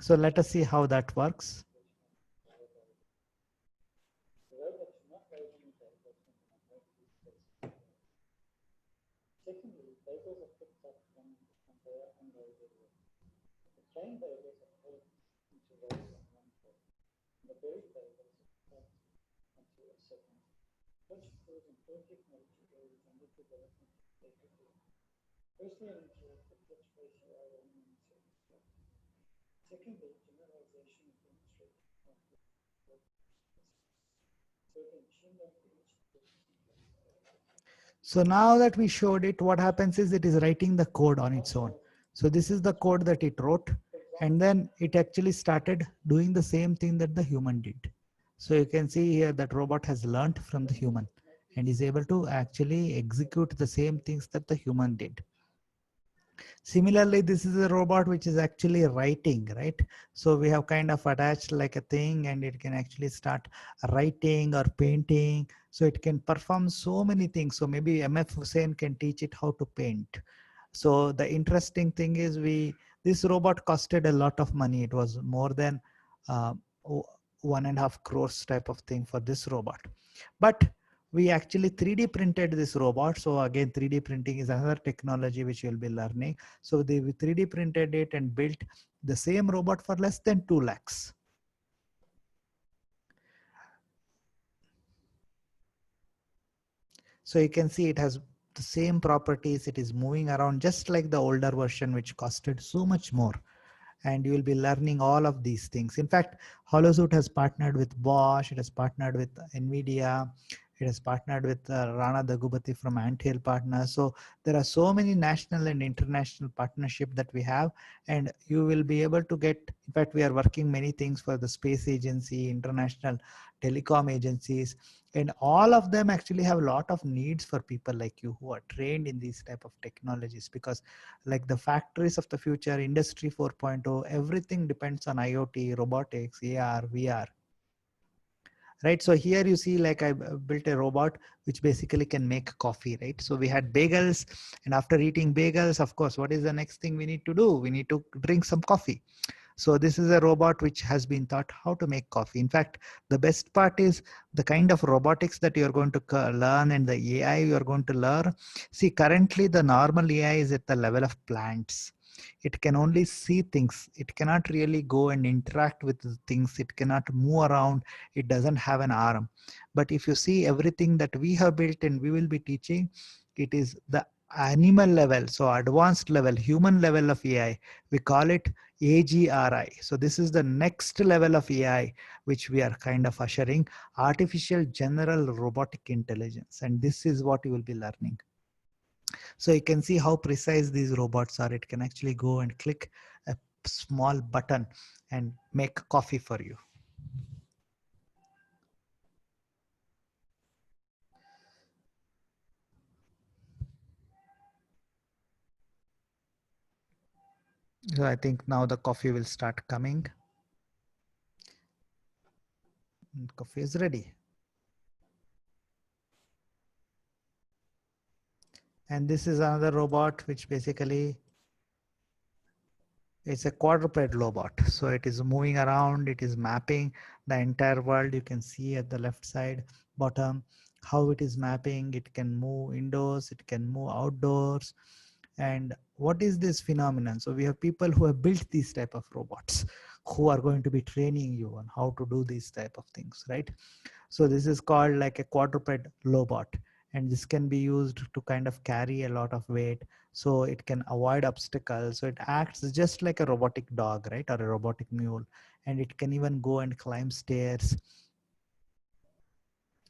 So let us see how that works. So now that we showed it, what happens is it is writing the code on its own. So this is the code that it wrote, and then it actually started doing the same thing that the human did. So you can see here that robot has learned from the human and is able to actually execute the same things that the human did. Similarly, this is a robot which is actually writing, right? So we have kind of attached like a thing and it can actually start writing or painting. So it can perform so many things. So maybe MF Hussein can teach it how to paint. So the interesting thing is this robot costed a lot of money. It was more than uh, 1.5 crores type of thing for this robot. But we actually 3D printed this robot. So again, 3D printing is another technology which you'll be learning. So we 3D printed it and built the same robot for less than 2 lakhs. So you can see it has the same properties. It is moving around just like the older version, which costed so much more. And you will be learning all of these things. In fact, Holosuite has partnered with Bosch, it has partnered with NVIDIA, it has partnered with Rana Dagubati from Anthill Partners. So there are so many national and international partnership that we have, and you will be able to get, in fact, we are working many things for the space agency, international telecom agencies, and all of them actually have a lot of needs for people like you who are trained in these type of technologies, because like the factories of the future, industry 4.0, everything depends on IoT, robotics, AR, VR, right? So here you see like I built a robot which basically can make coffee, right? So we had bagels, and after eating bagels, of course, what is the next thing we need to do? We need to drink some coffee. So this is a robot which has been taught how to make coffee. In fact, the best part is the kind of robotics that you're going to learn and the AI you're going to learn. See, currently the normal AI is at the level of plants. It can only see things. It cannot really go and interact with the things. It cannot move around. It doesn't have an arm. But if you see everything that we have built and we will be teaching, it is the animal level, so advanced level, human level of AI. We call it AGRI. So this is the next level of AI, which we are kind of ushering, artificial general robotic intelligence. And this is what you will be learning. So you can see how precise these robots are. It can actually go and click a small button and make coffee for you. So I think now the coffee will start coming. And coffee is ready. And this is another robot which basically it's a quadruped robot. So it is moving around, it is mapping the entire world. You can see at the left side bottom how it is mapping. It can move indoors, it can move outdoors. And what is this phenomenon? So we have people who have built these type of robots who are going to be training you on how to do these type of things, right? So this is called like a quadruped robot, and this can be used to kind of carry a lot of weight. So it can avoid obstacles. So it acts just like a robotic dog, right? Or a robotic mule. And it can even go and climb stairs.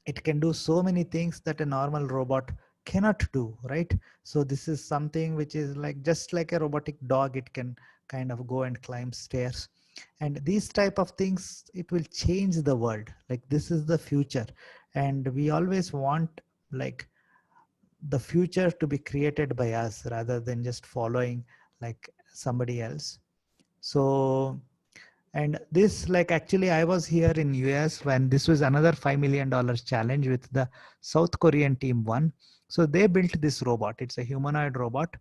It can do so many things that a normal robot cannot do, right? So this is something which is like just like a robotic dog. It can kind of go and climb stairs. And these type of things, it will change the world. Like this is the future, and we always want like the future to be created by us rather than just following like somebody else. So, and this like actually I was here in US when this was another $5 million challenge with the South Korean team won. So they built this robot. It's a humanoid robot.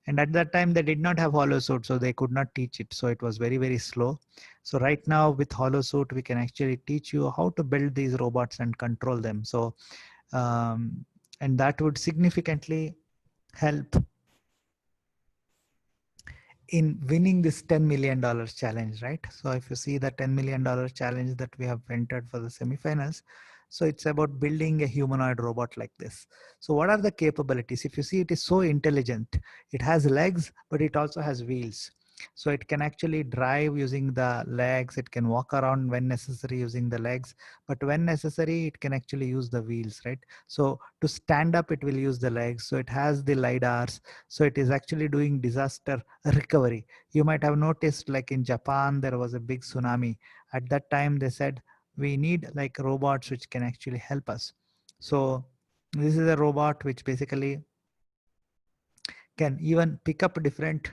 And at that time they did not have Holosuite, so they could not teach it. So it was very, very slow. So right now with Holosuite, we can actually teach you how to build these robots and control them. So, and that would significantly help in winning this $10 million challenge, right? So if you see the $10 million challenge that we have entered for the semifinals, so it's about building a humanoid robot like this. So what are the capabilities? If you see, it is so intelligent. It has legs, but it also has wheels. So it can actually drive using the legs. It can walk around when necessary using the legs, but when necessary, it can actually use the wheels, right? So to stand up, it will use the legs. So it has the LiDARs. So it is actually doing disaster recovery. You might have noticed like in Japan, there was a big tsunami. At that time, they said, we need like robots which can actually help us. So this is a robot which basically can even pick up different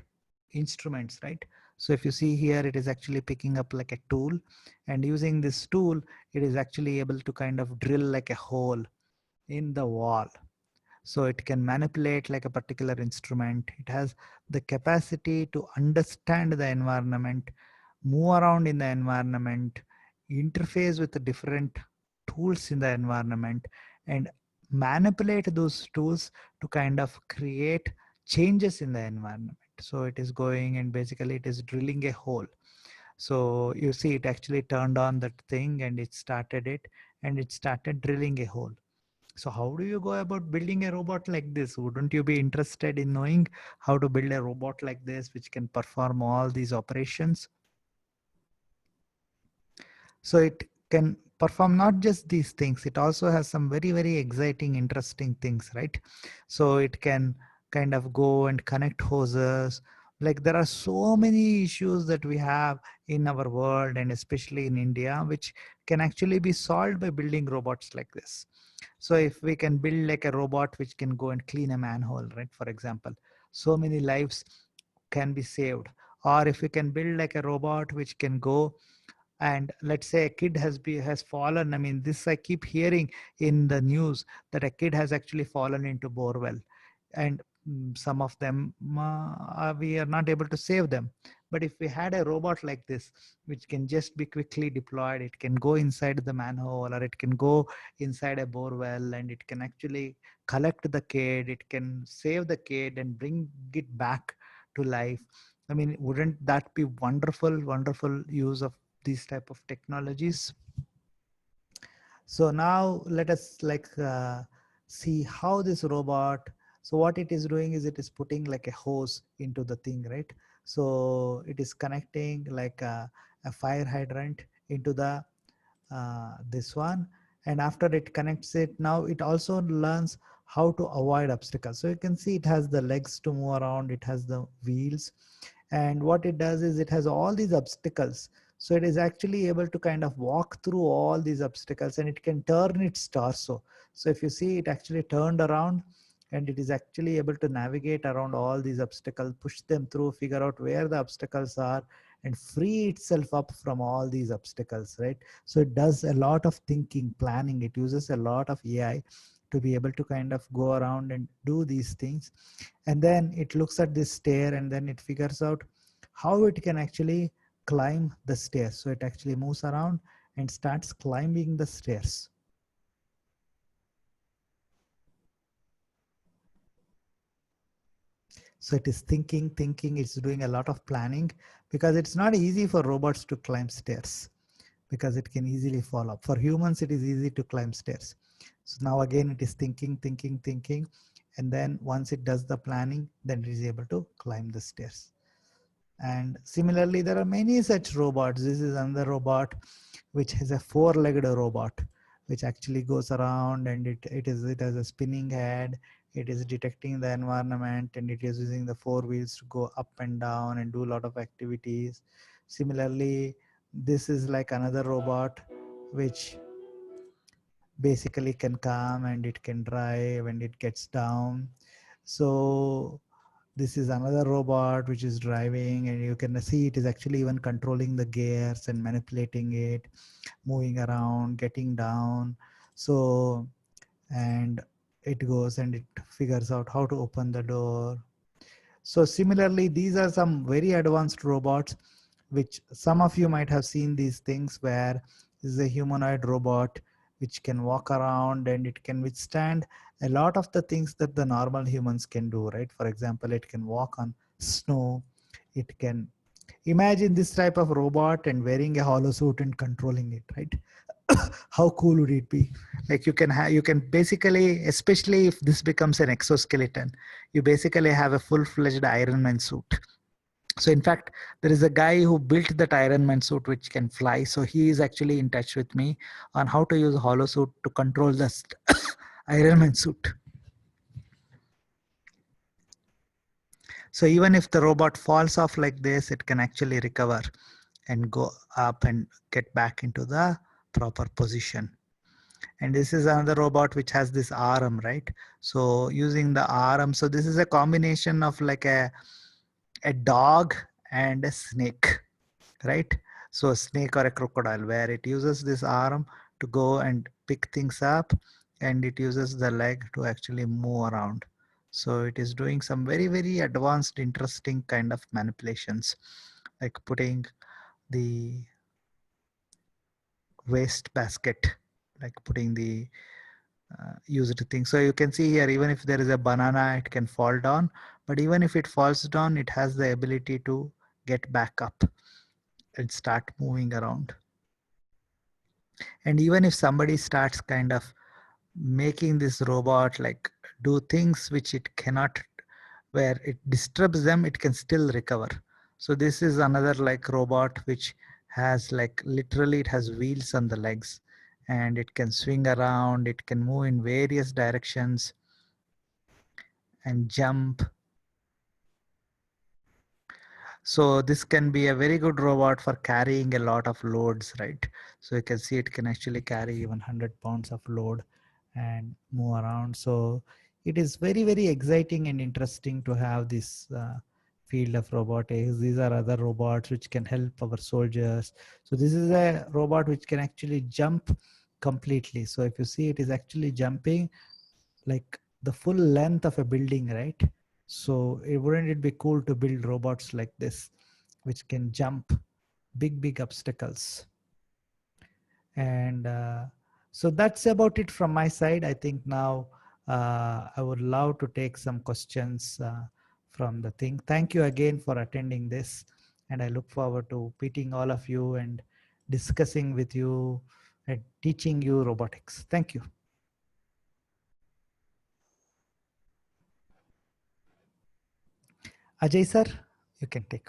instruments, right? So if you see here, it is actually picking up like a tool, and using this tool, it is actually able to kind of drill like a hole in the wall. So it can manipulate like a particular instrument. It has the capacity to understand the environment, move around in the environment, interface with the different tools in the environment, and manipulate those tools to kind of create changes in the environment. So it is going and basically it is drilling a hole. So you see it actually turned on that thing and it started it, and it started drilling a hole. So how do you go about building a robot like this? Wouldn't you be interested in knowing how to build a robot like this, which can perform all these operations? So it can perform not just these things, it also has some very, very exciting, interesting things, right? So it can kind of go and connect hoses. Like there are so many issues that we have in our world and especially in India, which can actually be solved by building robots like this. So if we can build like a robot which can go and clean a manhole, right? For example, so many lives can be saved. Or if we can build like a robot which can go and let's say a kid has fallen. I mean, this I keep hearing in the news that a kid has actually fallen into borewell, and some of them we are not able to save them. But if we had a robot like this which can just be quickly deployed, it can go inside the manhole or it can go inside a borewell and it can actually collect the kid, it can save the kid and bring it back to life. I mean, wouldn't that be wonderful use of these type of technologies? So now let us see how this robot, so what it is doing is it is putting like a hose into the thing, right? So it is connecting like a fire hydrant into the this one, and after it connects it, now it also learns how to avoid obstacles. So you can see it has the legs to move around, it has the wheels, and what it does is it has all these obstacles. So it is actually able to kind of walk through all these obstacles, and it can turn its torso. So if you see, it actually turned around and it is actually able to navigate around all these obstacles, push them through, figure out where the obstacles are, and free itself up from all these obstacles, right? So it does a lot of thinking, planning. It uses a lot of AI to be able to kind of go around and do these things. And then it looks at this stair and then it figures out how it can actually climb the stairs. So it actually moves around and starts climbing the stairs. So it is thinking, it's doing a lot of planning, because it's not easy for robots to climb stairs because it can easily fall up. For humans, it is easy to climb stairs. So now again, it is thinking. And then once it does the planning, then it is able to climb the stairs. And similarly, there are many such robots. This is another robot, which has a four-legged robot, which actually goes around and it has a spinning head. It is detecting the environment and it is using the four wheels to go up and down and do a lot of activities. Similarly, this is like another robot, which basically can come and it can drive and it gets down. So this is another robot which is driving, and you can see it is actually even controlling the gears and manipulating it, moving around, getting down. So, and it goes and it figures out how to open the door. So similarly, these are some very advanced robots, which some of you might have seen these things where this is a humanoid robot which can walk around and it can withstand a lot of the things that the normal humans can do, right? For example, it can walk on snow. It can imagine this type of robot and wearing a hollow suit and controlling it, right? How cool would it be? Like you can basically, especially if this becomes an exoskeleton, you basically have a full-fledged Iron Man suit. So in fact, there is a guy who built that Iron Man suit which can fly. So he is actually in touch with me on how to use hollow suit to control the Iron Man suit. So even if the robot falls off like this, it can actually recover and go up and get back into the proper position. And this is another robot which has this arm, right? So using the arm, so this is a combination of like a dog and a snake, right? So a snake or a crocodile, where it uses this arm to go and pick things up, and it uses the leg to actually move around. So it is doing some very, very advanced, interesting kind of manipulations, like putting the waste basket, like putting the used thing. So you can see here, even if there is a banana, it can fall down, but even if it falls down, it has the ability to get back up and start moving around. And even if somebody starts kind of making this robot like do things which it cannot, where it disturbs them, it can still recover. So this is another like robot which has like literally it has wheels on the legs, and it can swing around, it can move in various directions and jump. So this can be a very good robot for carrying a lot of loads, right? So you can see it can actually carry even 100 pounds of load and move around. So it is very, very exciting and interesting to have this field of robotics. These are other robots which can help our soldiers. So this is a robot which can actually jump completely. So if you see, it is actually jumping like the full length of a building, right? So wouldn't it be cool to build robots like this, which can jump big obstacles? And so that's about it from my side. I think now I would love to take some questions from the thing. Thank you again for attending this. And I look forward to meeting all of you and discussing with you and teaching you robotics. Thank you. Ajay sir, you can take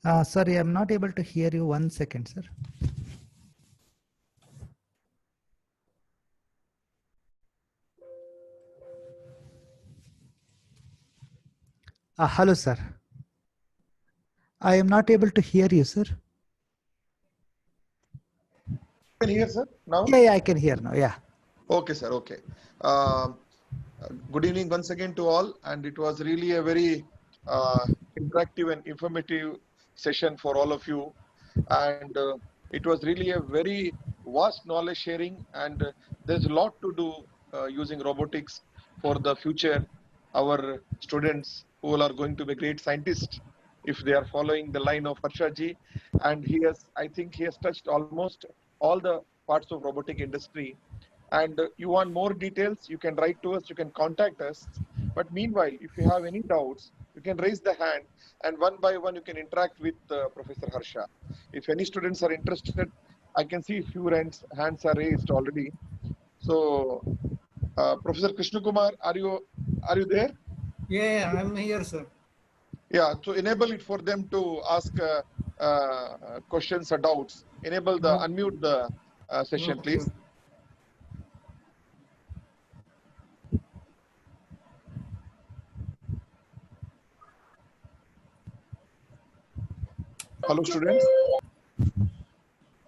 over. Sorry, I'm not able to hear you. 1 second, sir. Hello, sir. I am not able to hear you, sir. Can you hear, sir, now? Yeah, I can hear now. Yeah. Okay, sir. Okay. Good evening once again to all, and it was really a very interactive and informative session for all of you, and it was really a very vast knowledge sharing, and there's a lot to do using robotics for the future. Our students who are going to be great scientists if they are following the line of Harshaji, and I think he has touched almost all the parts of robotic industry. And you want more details, you can write to us, you can contact us. But meanwhile, if you have any doubts, you can raise the hand, and one by one you can interact with Professor Harsha. If any students are interested, I can see a few hands are raised already. So Professor Krishna Kumar, are you there? Yeah, I'm here, sir. Yeah, to enable it for them to ask questions or doubts, enable the unmute the session, Okay. please. Hello, students.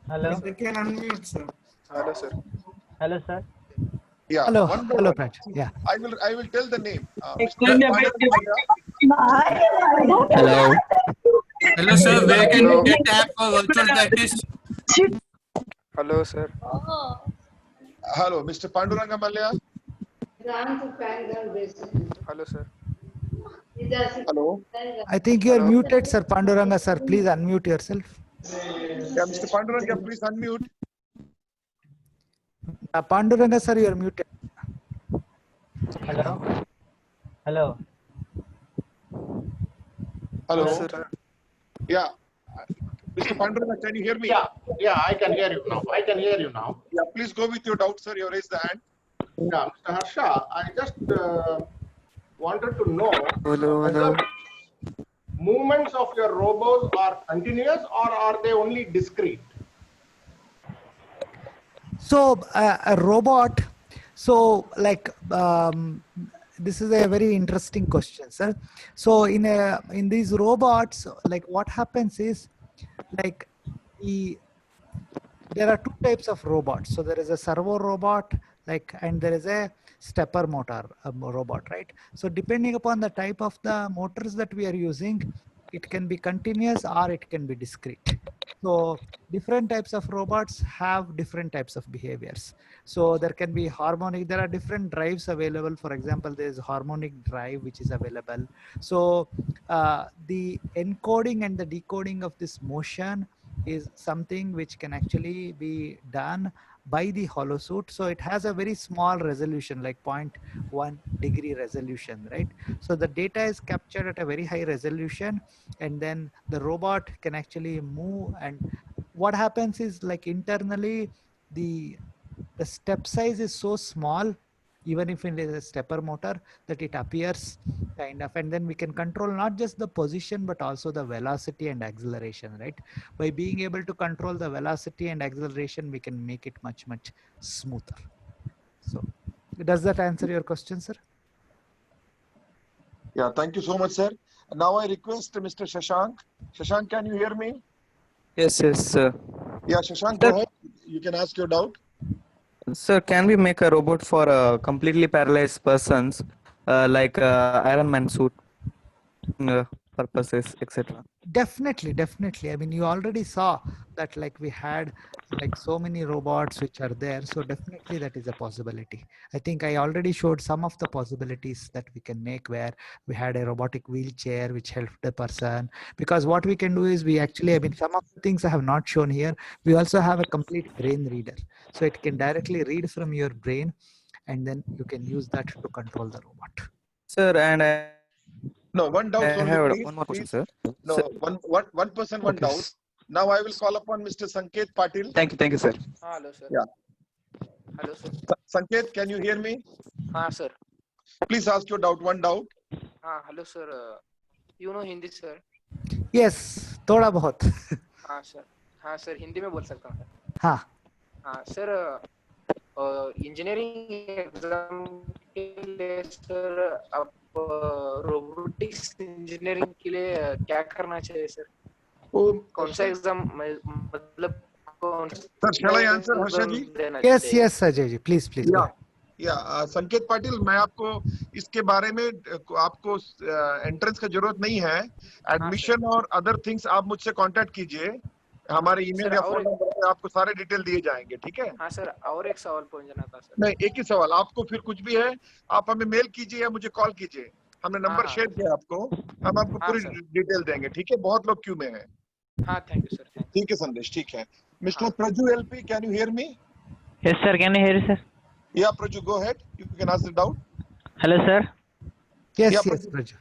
Hello. They can unmute, sir. Hello, sir. Hello, sir. Yeah. Hello. One by Hello, one. Praj. Yeah. I will tell the name. Hello. Hello, sir. Where can we get app for virtual practice? Hello, sir. Hello, Mr. Panduranga Malya. Hello, sir. Hello. I think you are muted, sir. Panduranga, sir. Please unmute yourself. Yeah, Mr. Panduranga, please unmute. Panduranga, sir, you are muted. Hello. Hello. Hello. Yes, sir. Yeah. Mr. Panduranga, can you hear me? Yeah, I can hear you now. Yeah, please go with your doubt, sir. You raise the hand. Yeah, Mr. Harsha, I just wanted to know Hello. whether movements of your robots are continuous or are they only discrete? So a robot, so like this is a very interesting question, sir. So in these robots, like what happens is like there are two types of robots. So there is a servo robot, and there is a stepper motor robot, right? So depending upon the type of the motors that we are using, it can be continuous or it can be discrete. So different types of robots have different types of behaviors. So there can be harmonic, there are different drives available. For example, there is harmonic drive which is available. So the encoding and the decoding of this motion is something which can actually be done by the holosuit. So it has a very small resolution, like 0.1 degree resolution, right? So the data is captured at a very high resolution, and then the robot can actually move. And what happens is, like, internally, the step size is so small, even if it is a stepper motor, that it appears kind of, and then we can control not just the position but also the velocity and acceleration, right? By being able to control the velocity and acceleration, we can make it much smoother. So does that answer your question, sir? Yeah, thank you so much, sir. Now I request Mr. Shashank. Shashank, can you hear me? Yes, sir. Yeah, Shashank, go ahead. You can ask your doubt. Sir, can we make a robot for completely paralyzed persons, like Iron Man suit purposes, etc.? Definitely. I mean, you already saw that, like, we had like so many robots which are there. So definitely that is a possibility. I think I already showed some of the possibilities that we can make, where we had a robotic wheelchair which helped the person. Because what we can do is, we actually, I mean, some of the things I have not shown here, we also have a complete brain reader. So it can directly read from your brain, and then you can use that to control the robot. Sir, and No, one doubt I only, have please. one more question, sir. No, Sir, one person, one doubt. Now I will call upon Mr. Sanket Patil. Thank you, sir. Hello, sir. Yeah. Hello, sir. Sanket, can you hear me? Sir. Please ask your doubt. One doubt. Hello, sir. You know Hindi, sir? Yes, थोड़ा बहुत. Sir. Sir, Hindi में बोल सकता हूँ sir. हाँ. Sir, engineering exam के लिए sir आप रोबोटिक्स इंजीनियरिंग के लिए क्या करना चाहिए सर? कौन सा एग्जाम, मतलब कौन सा? Sir, shall I answer, Harsha ji? Yes, Ajay ji, please. Yeah, संकेत पाटिल, मैं आपको इसके बारे में, आपको एंट्रेंस का जरूरत नहीं है. एडमिशन और अदर थिंग्स आप मुझसे कांटेक्ट कीजिए. हमारे ईमेल या फोन नंबर पे आपको सारे डिटेल दिए जाएंगे, ठीक है? हाँ सर, और एक सवाल पूछना था सर. नहीं, एक ही सवाल. आपको फिर कुछ भी है, आप हमें मेल कीजिए या मुझे कॉल कीजिए. हमने नंबर शेयर किया आपको, हम आपको पूरी डिटेल देंगे, ठीक है? बहुत लोग क्यू में हैं. हाँ, थैंक यू सर. ठीक है संदेश, ठीक है. Mister Praju L P, can you hear me? Yes, sir. Can you hear you, sir? Yeah, Praju, go ahead. You can ask the doubt. Hello, sir. Yes, Praju.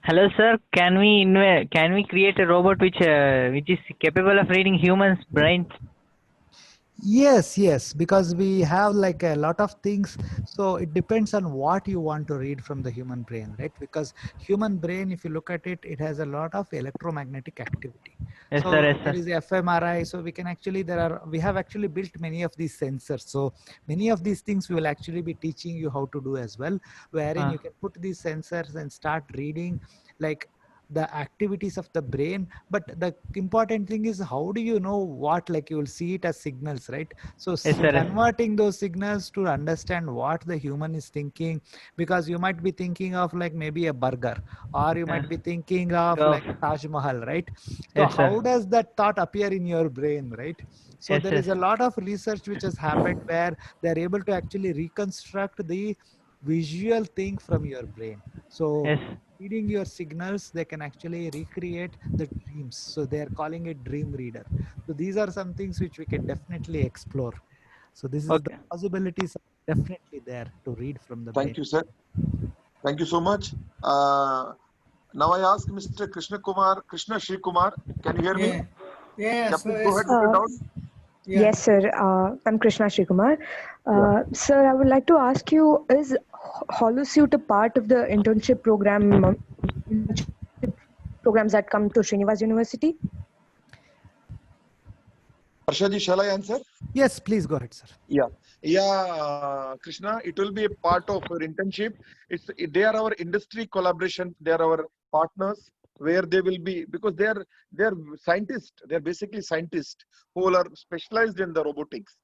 Hello, sir. Can we create a robot which is capable of reading humans' brains? Yes, because we have like a lot of things. So it depends on what you want to read from the human brain, right? Because human brain, if you look at it, it has a lot of electromagnetic activity. Yes, so sir. there is fMRI. So we can actually, we have actually built many of these sensors. So many of these things we will actually be teaching you how to do as well, wherein you can put these sensors and start reading like the activities of the brain. But the important thing is, how do you know what, like you will see it as signals, right? So converting those signals to understand what the human is thinking, because you might be thinking of like maybe a burger, or you might be thinking of like Taj Mahal, right? So how does that thought appear in your brain, right? So there is a lot of research which has happened where they're able to actually reconstruct the visual thing from your brain. So reading your signals, they can actually recreate the dreams. So they are calling it dream reader. So these are some things which we can definitely explore. So this is the possibilities are definitely there to read from the brain. Thank you, sir. Thank you so much. Now I ask Mr. Krishna Shri Kumar. Can you hear me? Yes. Go ahead with your doubt. Yes, sir. I'm Krishna Shri Kumar. Sir, I would like to ask you, is Holosuit a part of the internship programs that come to Srinivas University? Harsha ji, shall I answer? Yes, please go ahead, sir. Krishna, it will be a part of our internship. They are our industry collaboration. They are our partners. where they will be, because they're scientists. They're basically scientists who are specialized in the robotics.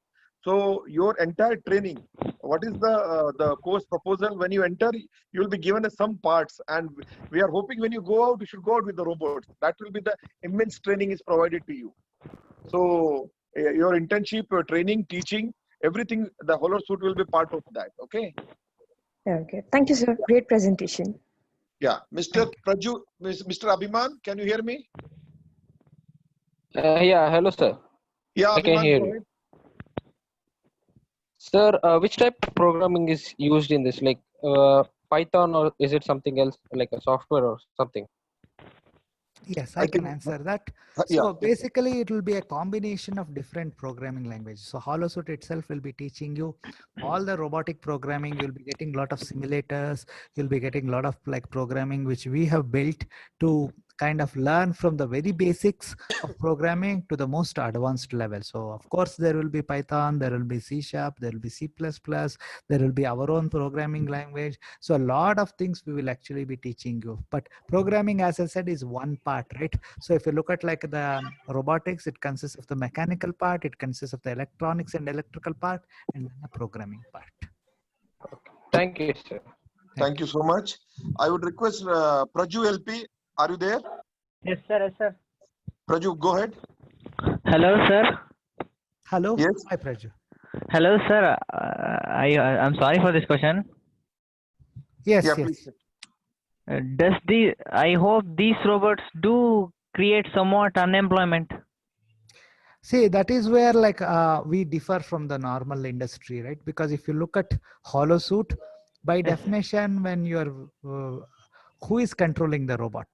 So your entire training, what is the course proposal? When you enter, you will be given some parts, and we are hoping when you go out, you should go out with the robots. That will be the immense training is provided to you. So your internship, your training, teaching, everything, the HoloSuite will be part of that. Okay. Okay. Thank you, sir. Great presentation. Yeah, Mr. Praju, Mr. Abhiman, can you hear me? Yeah, hello, sir. Yeah, I can Abhiman, hear go you. ahead. Sir, which type of programming is used in this? Like Python, or is it something else, like a software or something? Yes, I can answer that. So basically, it will be a combination of different programming languages. So HoloSuite itself will be teaching you all the robotic programming. You'll be getting a lot of simulators. You'll be getting a lot of like programming which we have built to kind of learn from the very basics of programming to the most advanced level. So of course, there will be Python, there will be C#, there will be C++, there will be our own programming language. So a lot of things we will actually be teaching you. But programming, as I said, is one part, right? So if you look at like the robotics, it consists of the mechanical part, it consists of the electronics and electrical part, and then the programming part. Thank you, sir. Thank you so much. I would request Praju LP. Are you there? Yes, sir. Yes, sir. Praju, go ahead. Hello, sir. Hello. Yes. Hi, Praju. Hello, sir. I'm sorry for this question. Yes, yeah, yes. Please. I hope these robots do create somewhat unemployment. See, that is where like we differ from the normal industry, right? Because if you look at HoloSuite, by definition, when you're who is controlling the robot?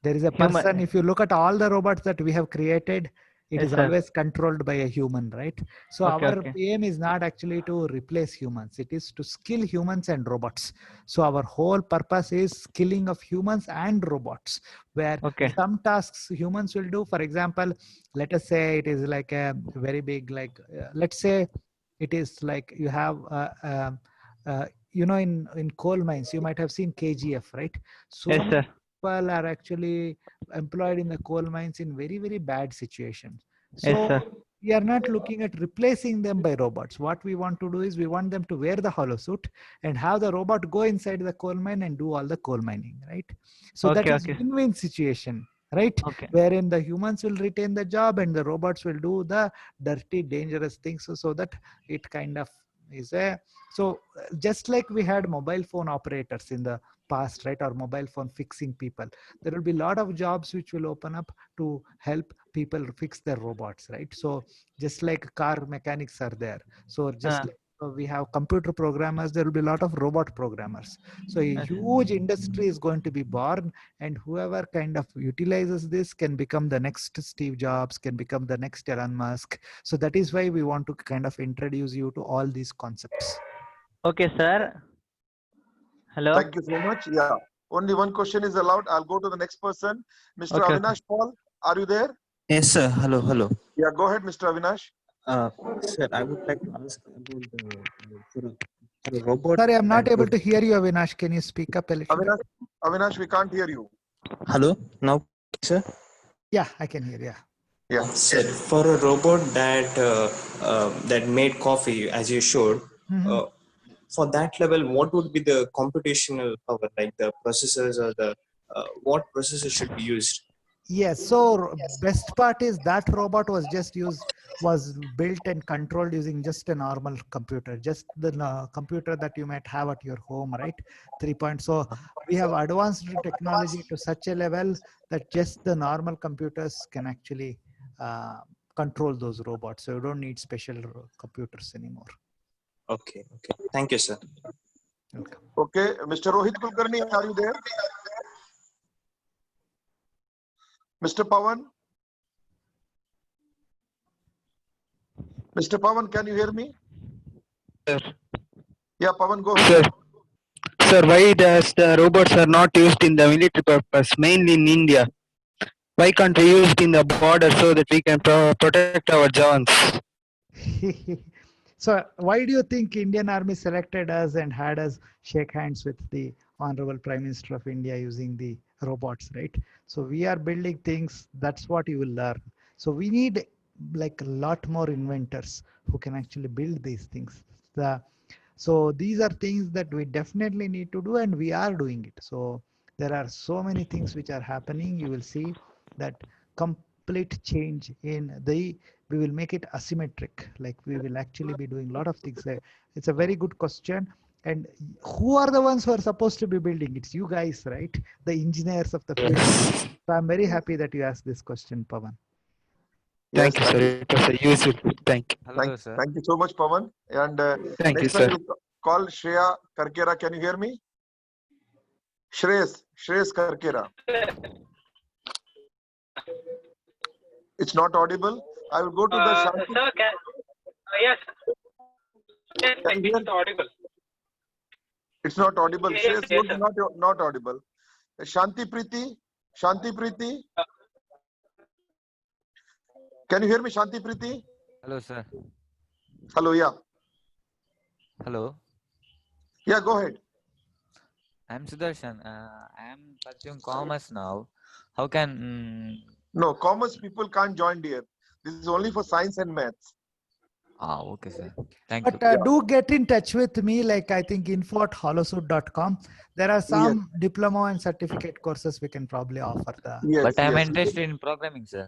There is a person. If you look at all the robots that we have created, it is always controlled by a human, right? So our aim is not actually to replace humans. It is to skill humans and robots. So our whole purpose is skilling of humans and robots, where some tasks humans will do. For example, let us say it is like a very big, like let's say it is like you have you know, in coal mines, you might have seen KGF, right? So yes, sir. People are actually employed in the coal mines in very, very bad situations. So yes, sir. we are not looking at replacing them by robots. What we want to do is we want them to wear the HoloSuite and have the robot go inside the coal mine and do all the coal mining, right? So that is win-win situation, right? Wherein the humans will retain the job and the robots will do the dirty, dangerous things, so that it kind of is a, so just like we had mobile phone operators in the past, right, or mobile phone fixing people, there will be a lot of jobs which will open up to help people fix their robots, right? So just like car mechanics are there, so just like we have computer programmers, there will be a lot of robot programmers. So a huge industry is going to be born, and whoever kind of utilizes this can become the next Steve Jobs, can become the next Elon Musk. So that is why we want to kind of introduce you to all these concepts. Okay, sir. Hello. Thank you so much. Yeah, only one question is allowed. I'll go to the next person. Mr. Avinash Paul, are you there? Yes, sir. Hello, hello. Yeah, go ahead, Mr. Avinash. Sir, I would like to ask about the robot. Sorry, I'm not able to hear you, Avinash. Can you speak up a little bit? Avinash, we can't hear you. Hello, now, sir? Yeah, I can hear you. Yeah. Sir, for a robot that that made coffee, as you showed, for that level, what would be the computational power, like the processors or the what processor should be used? Yes, so best part is that robot was built and controlled using just a normal computer, just the computer that you might have at your home, right? 3 point. So we have advanced technology to such a level that just the normal computers can actually control those robots. So you don't need special computers anymore. Okay, okay. Thank you, sir. Welcome. Okay, Mr. Rohit Kulkarni, are you there? Mr. Pawan? Mr. Pawan, can you hear me? Sir. Yeah, Pawan, go ahead. Sir, why does the robots are not used in the military purpose, mainly in India? Why can't we use it in the border so that we can protect our Jawans? So why do you think Indian Army selected us and had us shake hands with the Honorable Prime Minister of India using the robots, right? So we are building things, that's what you will learn. So we need like a lot more inventors who can actually build these things. So these are things that we definitely need to do, and we are doing it. So there are so many things which are happening. You will see that complete change in we will make it asymmetric. Like we will actually be doing a lot of things. It's a very good question. And who are the ones who are supposed to be building? It's you guys, right? The engineers of the future. So I'm very happy that you asked this question, Pavan. Yes, Thank you, sir. It was a useful. Thank you. Hello, sir. Thank you so much, Pavan. And Thank you, next I sir. will call Shreya Karkera. Can you hear me? Shreyas Karkera. It's not audible. I will go to the Shanti. Sir, yes. Yes, Can you hear? it's audible. It's not audible. Yes, Shreyas, yes, you are not audible. Shanti Preeti. Can you hear me, Shanti Preeti? Hello, sir. Hello, yeah. Hello. Yeah, go ahead. I'm Sudarshan. I am pursuing commerce now. How can? No, commerce people can't join here. This is only for science and maths. Okay, sir. Thank But you. do get in touch with me, like I think info@holosuit.com. There are some diploma and certificate courses we can probably offer. But I'm interested in programming, sir.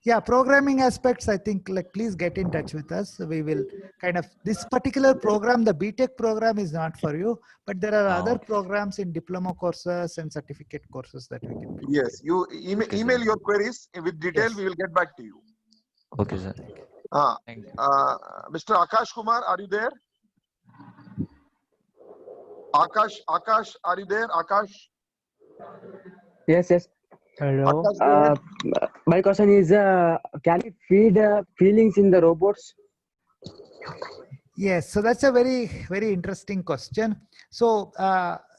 Yeah, programming aspects, I think, like, please get in touch with us. We will kind of, this particular program, the BTech program is not for you, but there are other programs in diploma courses and certificate courses that we can. Yes, you email your queries with detail. We will get back to you. Okay, sir. Thank you. Mr. Akash Kumar, are you there? Akash, are you there? Akash? Yes. Hello. Akash, go ahead. My question is, can we feed feelings in the robots? Yes, so that's a very, very interesting question. So,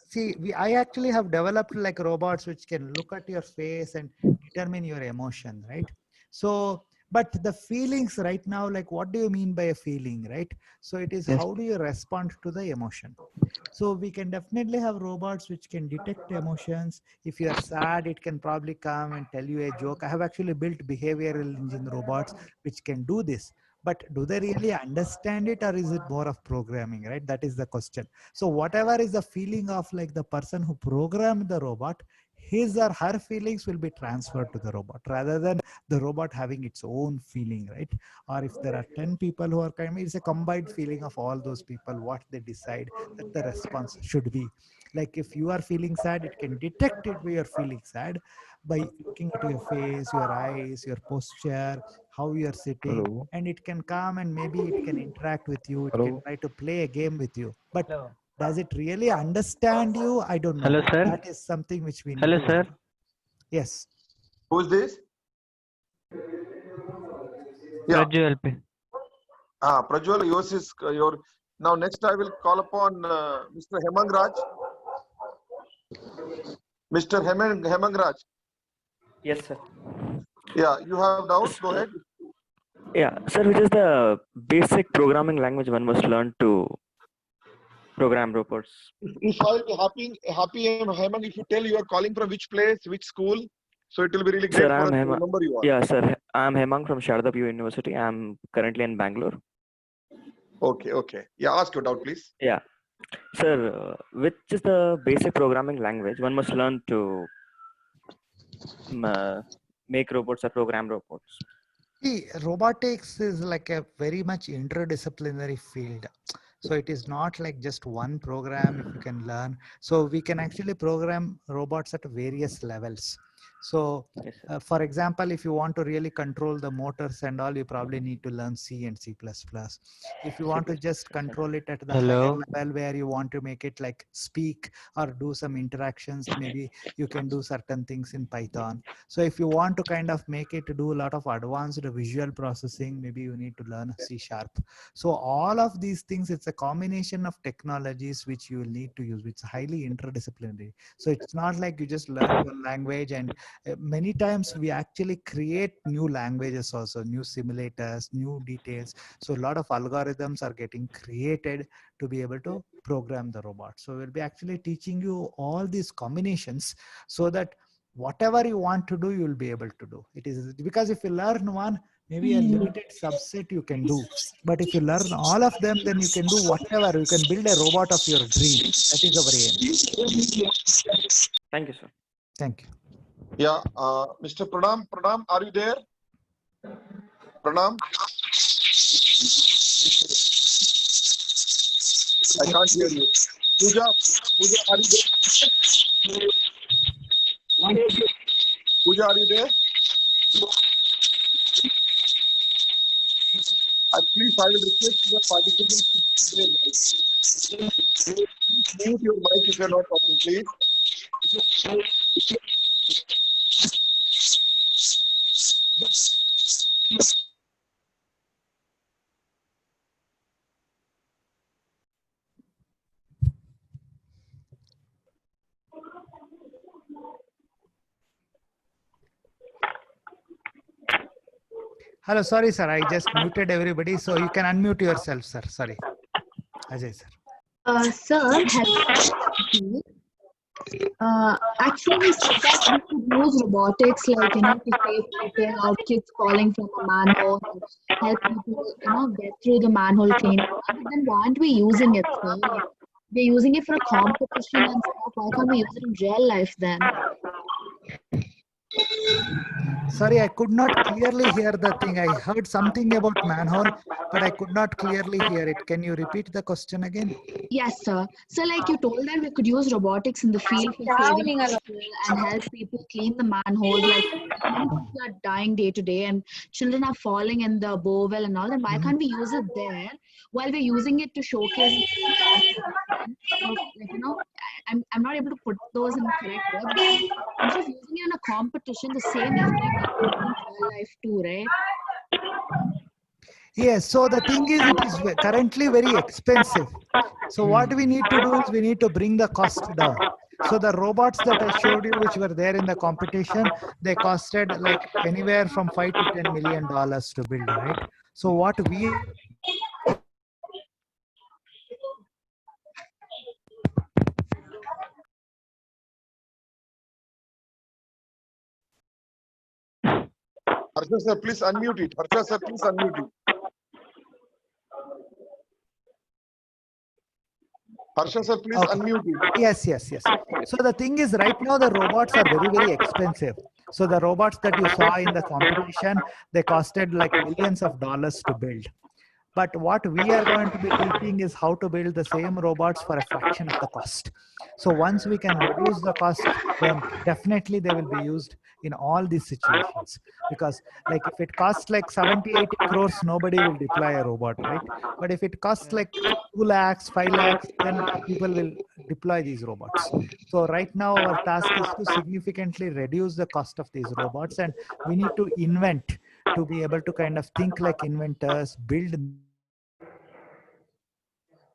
see, I actually have developed like robots which can look at your face and determine your emotion, right? So, but the feelings right now, like, what do you mean by a feeling, right? So it is how do you respond to the emotion? So we can definitely have robots which can detect emotions. If you are sad, it can probably come and tell you a joke. I have actually built behavioral engine robots which can do this. But do they really understand it, or is it more of programming, right? That is the question. So whatever is the feeling of like the person who programmed the robot, his or her feelings will be transferred to the robot rather than the robot having its own feeling, right? Or if there are 10 people who are coming, it's a combined feeling of all those people, what they decide that the response should be. Like if you are feeling sad, it can detect it where you're feeling sad by looking at your face, your eyes, your posture, how you're sitting, and it can come and maybe it can interact with you. It can try to play a game with you. But does it really understand you? I don't know. Hello, sir. That is something which we need Hello, to. sir. Yes. Who's this? Prajwal. Prajwal, yours is your. Now, next I will call upon Mr. Hemang Raj. Mr. Hemang Raj. Yes, sir. Yeah, you have doubts? Go ahead. Yeah, sir, which is the basic programming language one must learn to program robots? If I'll be happy, Hemang, if you tell you are calling from which place, which school, so it will be really great Sir, for us I'm to Hemang. remember you all. Yeah, sir, I'm Hemang from Sharda University. I'm currently in Bangalore. Okay. Yeah, ask your doubt, please. Yeah. Sir, which is the basic programming language one must learn to make robots or program robots? See, robotics is like a very much interdisciplinary field. So it is not like just one program if you can learn. So we can actually program robots at various levels. So for example, if you want to really control the motors and all, you probably need to learn C and C++. If you want to just control it at the higher level where you want to make it like speak or do some interactions, maybe you can do certain things in Python. So if you want to kind of make it to do a lot of advanced visual processing, maybe you need to learn C#. So all of these things, it's a combination of technologies which you will need to use, which is highly interdisciplinary. So it's not like you just learn one language, and many times we actually create new languages also, new simulators, new details. So a lot of algorithms are getting created to be able to program the robot. So we'll be actually teaching you all these combinations so that whatever you want to do, you will be able to do. It is because if you learn one, maybe a limited subset you can do. But if you learn all of them, then you can do whatever. You can build a robot of your dream. That is our aim. Thank you, sir. Thank you. Yeah, Mr. Pranam, are you there? Pranam? I can't hear you. Pooja, are you there? Pooja, are you there? Please, I will request the participants to mute your mic if you are not talking, please. Hello, sorry, sir. I just muted everybody, so you can unmute yourself, sir. Sorry. Ajay, sir. Sir, actually, we said that we could use robotics, like, to save people or kids falling from a manhole, help people, get through the manhole cleaning. But then why aren't we using it, sir? Like, we're using it for a competition and stuff. Why can't we use it in real life then? Sorry, I could not clearly hear the thing. I heard something about manhole, but I could not clearly hear it. Can you repeat the question again? Yes, sir. So, like you told that we could use robotics in the field for saving people and help people clean the manholes. Like, many people are dying day to day, and children are falling in the bore well and all. Then why can't we use it there while we're using it to showcase? I'm not able to put those in the correct words, but I'm just using it in a competition, the same effect in real life too, right? Yes, so the thing is, it is currently very expensive. So what we need to do is we need to bring the cost down. So the robots that I showed you, which were there in the competition, they costed like anywhere from $5 to $10 million to build, right? So what we Harsha sir, please unmute it. Harsha sir, please unmute it. Harsha sir, please unmute it. Yes. So the thing is, right now the robots are very, very expensive. So the robots that you saw in the competition, they costed like millions of dollars to build. But what we are going to be teaching is how to build the same robots for a fraction of the cost. So once we can reduce the cost, then definitely they will be used in all these situations. Because like if it costs like 70-80 crores, nobody will deploy a robot, right? But if it costs like 2 lakhs, 5 lakhs, then people will deploy these robots. So right now our task is to significantly reduce the cost of these robots, and we need to invent to be able to kind of think like inventors, build.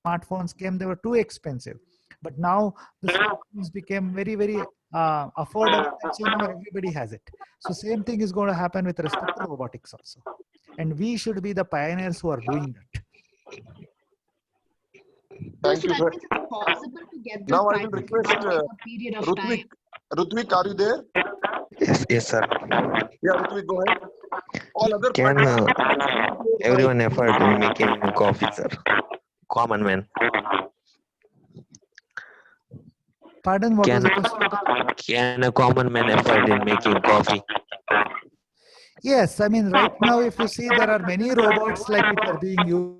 Smartphones came, they were too expensive, but now the smartphones became very, very affordable, and so now everybody has it. So same thing is going to happen with respect to robotics also, and we should be the pioneers who are doing that. Thank you, sir. Now I will request Rutvik, are you there? Yes, sir. Yeah, Rutvik, go ahead. All other Can everyone effort in making coffee, sir? Common man. Pardon, what was the question? Can a common man effort in making coffee? Yes, I mean right now if you see, there are many robots like which are being used.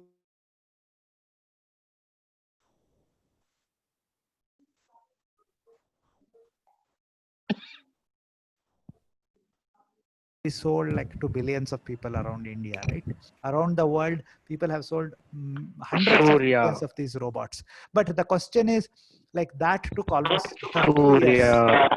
Sold like to billions of people around India, right? Around the world, people have sold hundreds of millions of these robots. But the question is, like that took almost 30 years.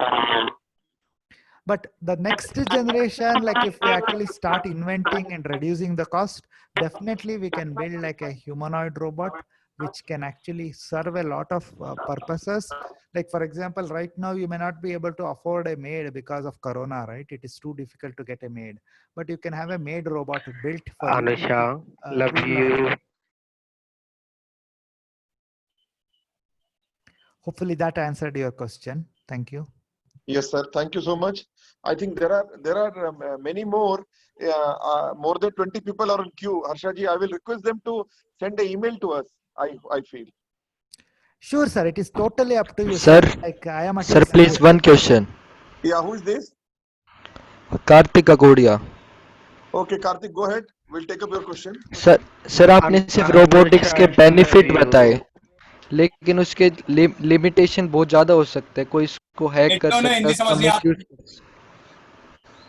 But the next generation, like if we actually start inventing and reducing the cost, definitely we can build like a humanoid robot which can actually serve a lot of purposes. Like for example, right now you may not be able to afford a maid because of Corona, right? It is too difficult to get a maid, but you can have a maid robot built for Anusha, love you. Hopefully that answered your question. Thank you. Yes, sir. Thank you so much. I think there are many more. More than 20 people are on queue. Harshaji, I will request them to send an email to us. I feel. Sure, sir. It is totally up to you, Sir, Like I am at sir, your please service. one question. Yeah, who is this? Karthik Agodia. Okay, Karthik, go ahead. We'll take up your question. Sir आपने सिर्फ robotics के benefit बताए, लेकिन उसके limitation बहुत ज्यादा हो सकते हैं. कोई इसको हैक कर सकता है, उसका मिसयूज.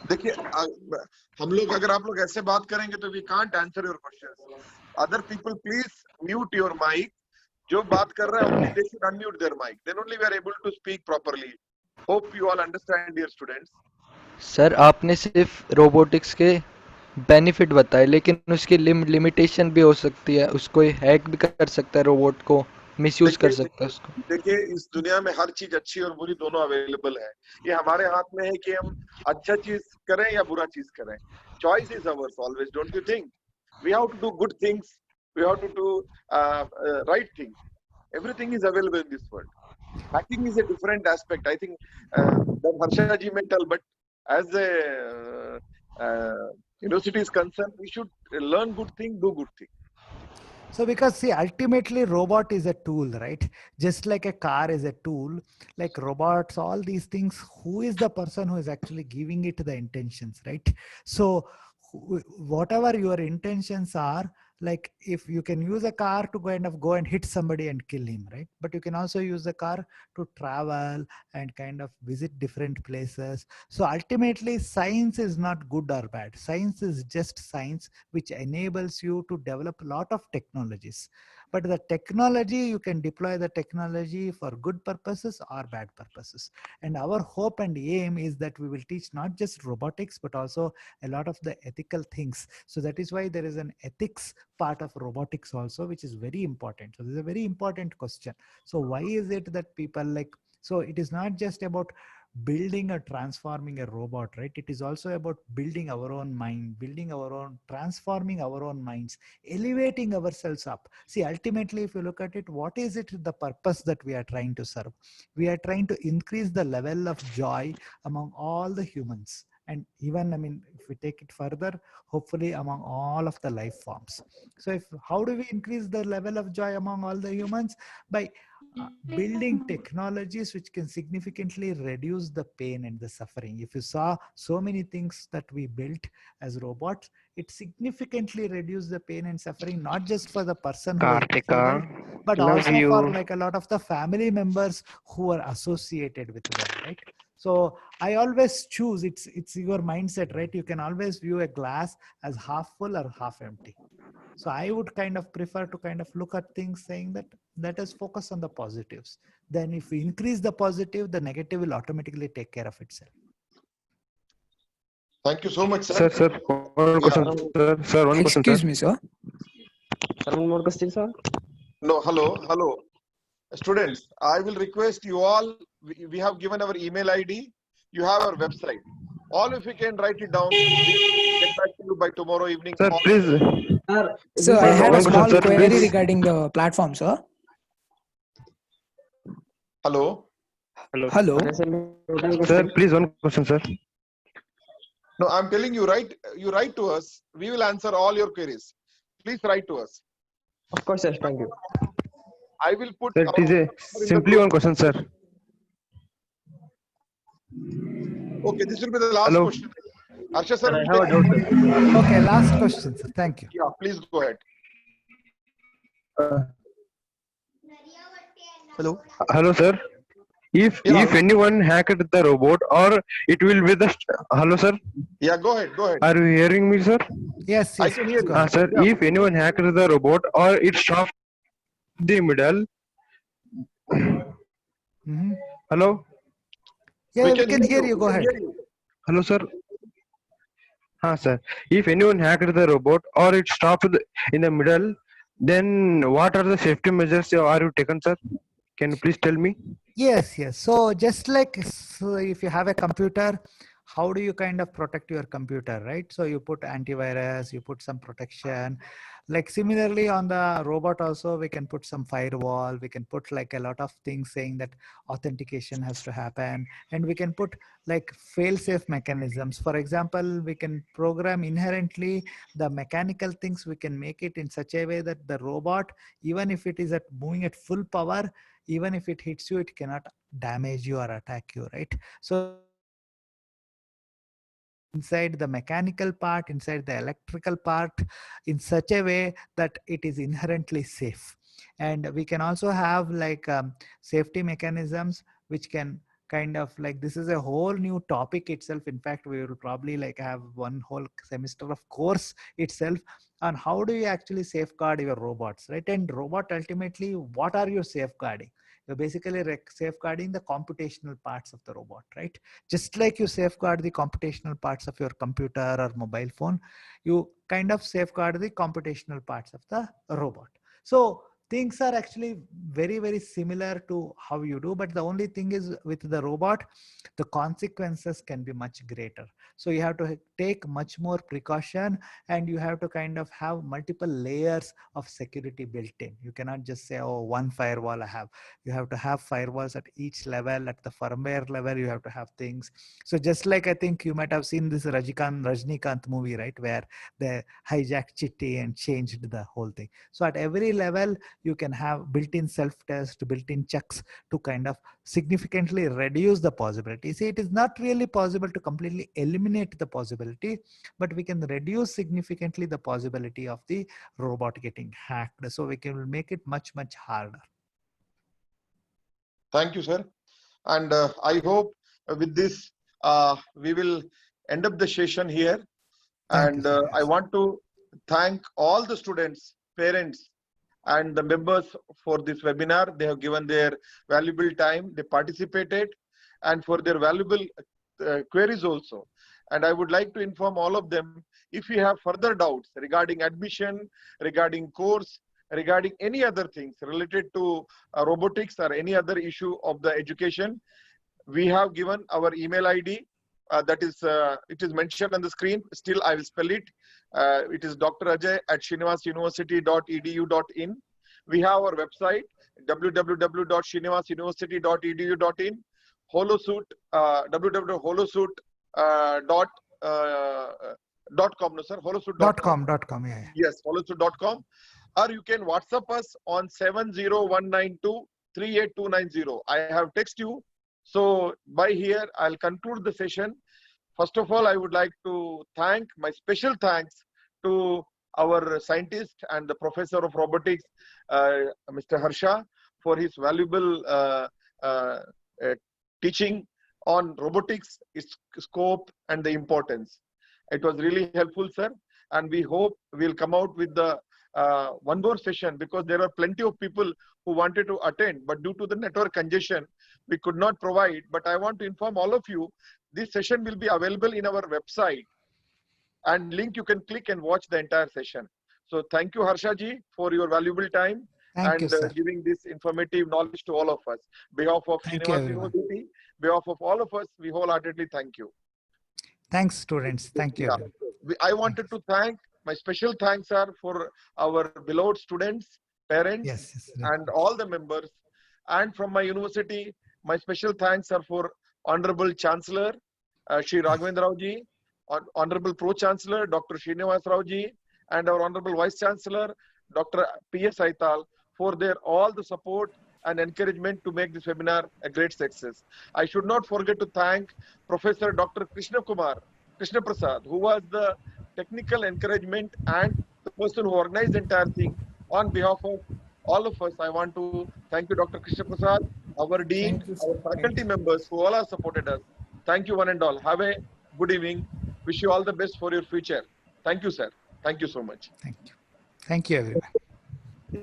देखिए हम लोग अगर आप लोग ऐसे बात करेंगे तो we can't answer your questions. Other people please mute your mic. जो बात कर रहे हैं only they should unmute their mic. Then only we are able to speak properly. Hope you all understand, dear students. Sir आपने सिर्फ robotics के benefit बताए, लेकिन उसकी लिमिटेशन भी हो सकती है. उसको हैक भी कर सकता है, रोबोट को मिसयूज कर सकता है उसको. देखिए इस दुनिया में हर चीज अच्छी और बुरी दोनों अवेलेबल है. ये हमारे हाथ में है कि हम अच्छा चीज करें या बुरा चीज करें. Choice is ours always, don't you think? We have to do good things. We have to do right things. Everything is available in this world. Hacking is a different aspect. I think that Harsha ji may tell, but as a university is concerned, we should learn good thing, do good thing. So because see, ultimately robot is a tool, right? Just like a car is a tool, like robots, all these things, who is the person who is actually giving it the intentions, right? So whatever your intentions are, like if you can use a car to kind of go and hit somebody and kill him, right? But you can also use the car to travel and kind of visit different places. So ultimately science is not good or bad. Science is just science, which enables you to develop a lot of technologies. But the technology, you can deploy the technology for good purposes or bad purposes. And our hope and aim is that we will teach not just robotics, but also a lot of the ethical things. So that is why there is an ethics part of robotics also, which is very important. So this is a very important question. So why is it that people like, so it is not just about building or transforming a robot, right? It is also about building our own mind, building our own, transforming our own minds, elevating ourselves up. See, ultimately, if you look at it, what is it, the purpose that we are trying to serve? We are trying to increase the level of joy among all the humans. And even, I mean, if we take it further, hopefully among all of the life forms. So how do we increase the level of joy among all the humans? By building technologies which can significantly reduce the pain and the suffering. If you saw so many things that we built as robots, it significantly reduced the pain and suffering, not just for the person who was disabled, but also for like a lot of the family members who are associated with them, right? So I always choose, it's your mindset, right? You can always view a glass as half full or half empty. So I would kind of prefer to kind of look at things saying that let us focus on the positives. Then if we increase the positive, the negative will automatically take care of itself. Thank you so much, sir. Sir, one question, sir. Sir, one question, sir. Excuse me, sir. Sir, one more question, sir. No, hello. Students, I will request you all, we have given our email ID, you have our website. All of you can write it down. We'll get back to you by tomorrow evening. Sir, please. Sir, I had a small query regarding the platform, sir. Hello. Hello. Sir, please one question, sir. No, I'm telling you, you write to us. We will answer all your queries. Please write to us. Of course, sir. Thank you. I will put. Sir, it is a simply one question, sir. Okay, this will be the last question. Harsha sir, I have a doubt, sir. Okay, last question, sir. Thank you. Yeah, please go ahead. Hello. Hello, sir. If anyone hacked the robot, or it will be the hello, sir. Yeah, go ahead. Are you hearing me, sir? Yes. I can hear you. Sir, if anyone hacked the robot, or it stopped the middle. Hello. Yeah, we can hear you. Go ahead. Hello, sir. Sir. If anyone hacked the robot or it stopped in the middle, then what are the safety measures are you taken, sir? Can you please tell me? Yes. So just like if you have a computer, how do you kind of protect your computer, right? So you put antivirus, you put some protection. Like similarly on the robot also, we can put some firewall, we can put like a lot of things saying that authentication has to happen, and we can put like fail-safe mechanisms. For example, we can program inherently the mechanical things, we can make it in such a way that the robot, even if it is at moving at full power, even if it hits you, it cannot damage you or attack you, right? So inside the mechanical part, inside the electrical part, in such a way that it is inherently safe. And we can also have like safety mechanisms which can kind of like, this is a whole new topic itself. In fact, we will probably like have one whole semester of course itself on how do you actually safeguard your robots, right? And robot, ultimately, what are you safeguarding? You're basically safeguarding the computational parts of the robot, right? Just like you safeguard the computational parts of your computer or mobile phone, you kind of safeguard the computational parts of the robot. So things are actually very, very similar to how you do, but the only thing is with the robot, the consequences can be much greater. So you have to take much more precaution, and you have to kind of have multiple layers of security built in. You cannot just say, oh, one firewall I have. You have to have firewalls at each level. At the firmware level, you have to have things. So just like, I think you might have seen this Rajnikant movie, right, where they hijacked Chitti and changed the whole thing. So at every level, you can have built-in self-test, built-in checks to kind of significantly reduce the possibility. See, it is not really possible to completely eliminate the possibility, but we can reduce significantly the possibility of the robot getting hacked. So we can make it much, much harder. Thank you, sir. And I hope with this, we will end up the session here. And I want to thank all the students, parents, and the members for this webinar. They have given their valuable time, they participated, and for their valuable queries also. And I would like to inform all of them, if you have further doubts regarding admission, regarding course, regarding any other things related to robotics or any other issue of the education, we have given our email ID. That is, it is mentioned on the screen. Still, I will spell it. It is drajay@srinivasuniversity.edu.in. We have our website, www.srinivasuniversity.edu.in. Holosuite, www.holosuite.com. No, sir, holosuite.com. .com, yeah. Yes, holosuite.com. Or you can WhatsApp us on 70192-38290. I have text you. So by here, I'll conclude the session. First of all, I would like to thank my special thanks to our scientist and the professor of robotics, Mr. Harsha, for his valuable teaching on robotics, its scope and the importance. It was really helpful, sir. And we hope we'll come out with the one more session, because there are plenty of people who wanted to attend, but due to the network congestion, we could not provide. But I want to inform all of you, this session will be available in our website, and link you can click and watch the entire session. So thank you, Harsha ji, for your valuable time and giving this informative knowledge to all of us. Behalf of Srinivas University, behalf of all of us, we wholeheartedly thank you. Thanks, students. Thank you. Yeah. I wanted to thank, my special thanks are for our beloved students, parents, and all the members. And from my university, my special thanks are for Honorable Chancellor, Shri Raghavendra Rao ji, Honorable Pro-Chancellor, Dr. Srinivas Rao ji, and our Honorable Vice-Chancellor, Dr. P.S. Aital, for their all the support and encouragement to make this webinar a great success. I should not forget to thank Professor Dr. Krishna Prasad, who was the technical encouragement and the person who organized the entire thing. On behalf of all of us, I want to thank you, Dr. Krishna Prasad, our dean, our faculty members who all have supported us. Thank you, one and all. Have a good evening. Wish you all the best for your future. Thank you, sir. Thank you so much. Thank you. Thank you, everyone.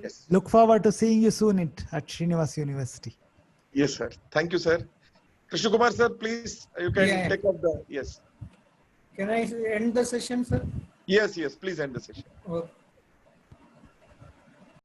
Yes. Look forward to seeing you soon at Srinivas University. Yes, sir. Thank you, sir. Krishna Kumar, sir, please, you can take up the, yes. Can I end the session, sir? Yes, please end the session. Okay.